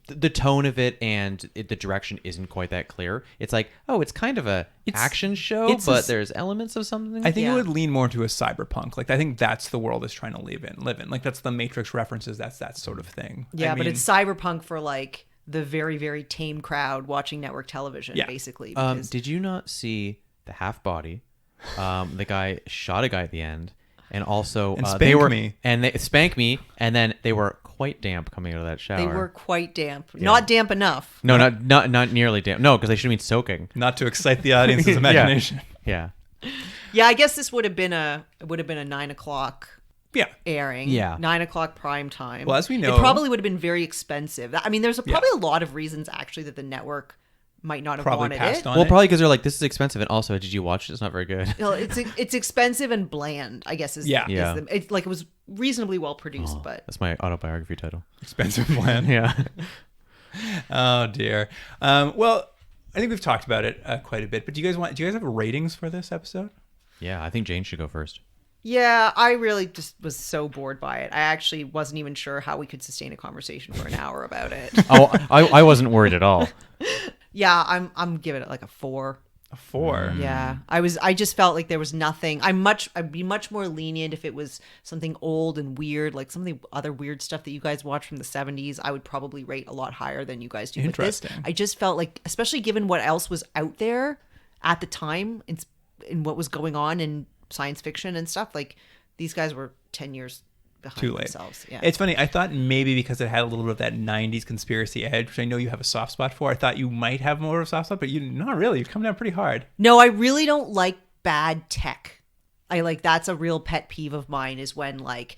The tone of it and the direction isn't quite that clear. It's like, oh, it's kind of a action show, but there's elements of something. I think it Yeah. would lean more into a cyberpunk. Like, I think that's the world it's trying to live in. Like, that's the Matrix references. That's that sort of thing. Yeah, I but mean, it's cyberpunk for like the very, very tame crowd watching network television, Yeah. basically. Because Did you not see the half body? The guy shot a guy at the end, and also And they Spank were Me. and they spank me, and then they were quite damp coming out of that shower. they were quite damp. Not damp enough. no, not nearly damp. No, because they should have been soaking. not to excite the audience's imagination. Yeah. Yeah, I guess this would have been a 9:00 Yeah. airing. Yeah. 9:00 prime time. Well, as we know- it probably would have been very expensive. I mean, there's probably a lot of reasons actually that the network might not have Probably wanted passed it. on Well, it. probably because they're like, this is expensive, and also, did you watch it? It's not very good. Well, it's expensive and bland, I guess. Yeah. Yeah. It's like it was reasonably well produced, but That's my autobiography title. Expensive plan. Yeah. Oh dear. Well, I think we've talked about it quite a bit. But do you guys have ratings for this episode? Yeah, I think Jane should go first. yeah, I really just was so bored by it. I actually wasn't even sure how we could sustain a conversation for an hour about it. Oh, I wasn't worried at all. Yeah, I'm giving it like a 4. A 4. Yeah, I just felt like there was nothing. I'd be much more lenient if it was something old and weird, like some of the other weird stuff that you guys watch from the 70s. I would probably rate a lot higher than you guys do. But this, Interesting. I just felt like, especially given what else was out there at the time in what was going on in science fiction and stuff, like these guys were 10 years behind Too late. themselves. Yeah. It's funny. I thought maybe because it had a little bit of that 90s conspiracy edge, which I know you have a soft spot for, I thought you might have more of a soft spot, but you not really. You've come down pretty hard. No, I really don't like bad tech. That's a real pet peeve of mine, is when like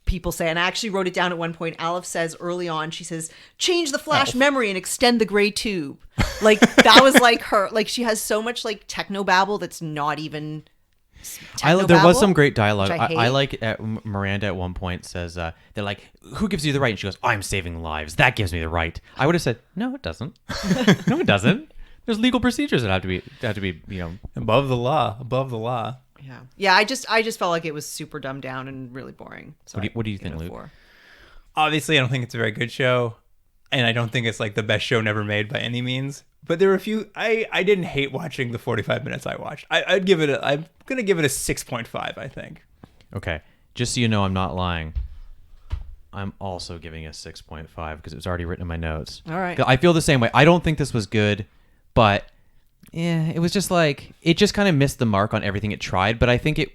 people say, and I actually wrote it down at one point, Aleph says early on, she says, change the flash memory and extend the gray tube. Like that was like her, like she has so much like techno babble that's not even There was technobabble, some great dialogue. which I hate. I like Miranda at one point says, they're like, who gives you the right? And she goes, I'm saving lives. That gives me the right. I would have said, no, it doesn't. No, it doesn't. There's legal procedures that have to be, Above the law. Yeah. I just felt like it was super dumbed down and really boring. So What do you I give think, it a Luke? 4. Obviously, I don't think it's a very good show, and I don't think it's like the best show never made by any means. But there were a few. I didn't hate watching the 45 minutes I watched. I'm gonna give it a 6.5. I think. Okay. Just so you know, I'm not lying. I'm also giving it a 6.5 because it was already written in my notes. All right. I feel the same way. I don't think this was good, but yeah, it was just like, it just kind of missed the mark on everything it tried. But I think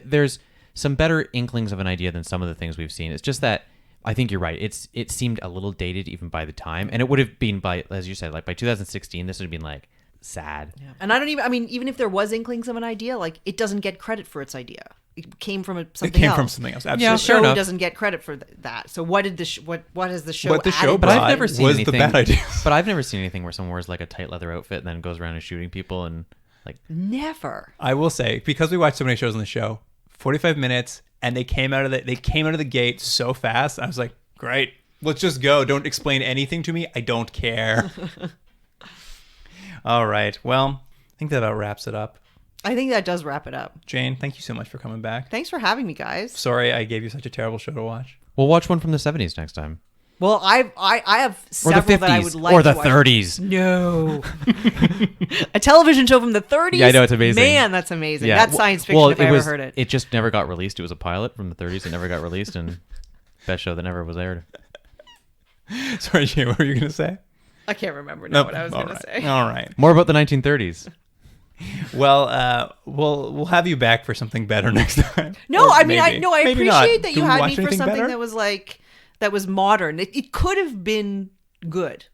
there's some better inklings of an idea than some of the things we've seen. It's just that I think you're right. It seemed a little dated even by the time, and it would have been by, as you said, like by 2016, this would have been like sad. Yeah. And even if there was inklings of an idea, like it doesn't get credit for its idea. It came from something else. Absolutely. Yeah, The fair show enough. doesn't get credit for that. So what has the show What the show added But to I've brought it? never seen was anything. the bad ideas. But I've never seen anything where someone wears like a tight leather outfit and then goes around and shooting people and like. Never. I will say, because we watched so many shows on the show, 45 minutes, and they came out of the gate so fast. I was like, great, let's just go. Don't explain anything to me. I don't care. All right. Well, I think that about wraps it up. I think that does wrap it up. Jane, thank you so much for coming back. Thanks for having me, guys. Sorry I gave you such a terrible show to watch. We'll watch one from the 70s next time. Well, I have Or the several that I 50s, would like or the to watch. 30s. No. A television show from the 30s? Yeah, I know, it's amazing. Man, that's amazing. Yeah. That's science fiction if I ever heard it. It just never got released. It was a pilot from the 30s. It never got released, and best show that never was aired. Sorry, Jay, what were you going to say? I can't remember now what I was going to say. All right. More about the 1930s. Well, we'll have you back for something better next time. No, Or I mean, maybe. I Maybe not. appreciate that Do you we had watch me for anything something better? that was modern. It could have been good.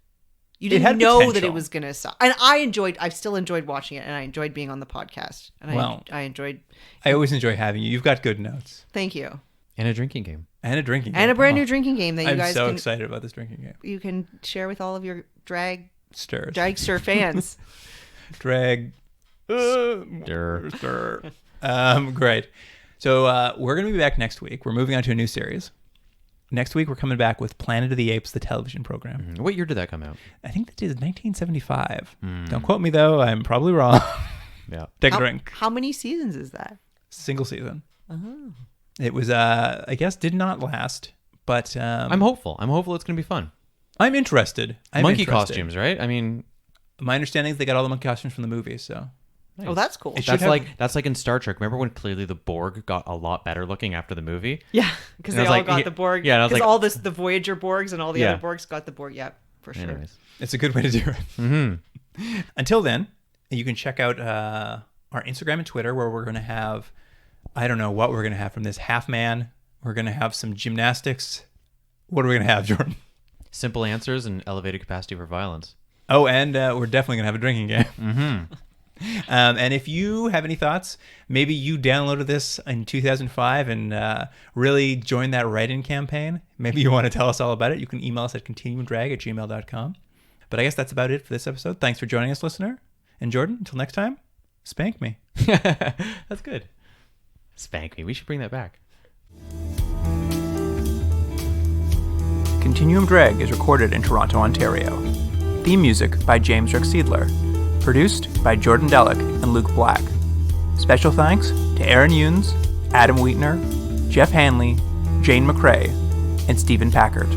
You It had didn't know that potential. it was going to suck. And I still enjoyed watching it, and I enjoyed being on the podcast. And Well, I enjoyed, I always enjoy having you. You've got good notes. thank you. And a drinking game. And a drinking game. And a brand new Oh, drinking game that you I'm guys so can, excited about this drinking game. you can share with all of your Stirs. dragster fans. Drag. Stir. Stir. Great. So we're going to be back next week. We're moving on to a new series. Next week, we're coming back with Planet of the Apes, the television program. What year did that come out? I think that is 1975. Don't quote me, though. I'm probably wrong. Yeah. Take a how, drink. how many seasons is that? Single season. It was, I guess, did not last, but I'm hopeful. I'm hopeful it's going to be fun. I'm interested. Monkey costumes, right? I mean, My understanding is they got all the monkey costumes from the movie, so. Oh, that's cool. It should that's like in Star Trek. Remember when clearly the Borg got a lot better looking after the movie? Yeah, because And they I was all like, got yeah, the Borg. yeah, and I was because like- all the Voyager Borgs and all the Yeah. other Borgs got the Borg. Yeah, for sure. Anyways. It's a good way to do it. Mm-hmm. Until then, you can check out our Instagram and Twitter, where we're going to have, I don't know what we're going to have from this half man. We're going to have some gymnastics. What are we going to have, Jordan? Simple answers and elevated capacity for violence. Oh, and we're definitely going to have a drinking game. Mm-hmm. And if you have any thoughts, maybe you downloaded this in 2005 and really joined that write-in campaign. Maybe you want to tell us all about it. You can email us at continuumdrag@gmail.com. But I guess that's about it for this episode. Thanks for joining us, listener. And Jordan, until next time, spank me. That's good. Spank me. We should bring that back. Continuum Drag is recorded in Toronto, Ontario. Theme music by James Ruxedler. Produced by Jordan Delic and Luke Black. Special thanks to Aaron Yunes, Adam Wheatner, Jeff Hanley, Jane McRae, and Stephen Packard.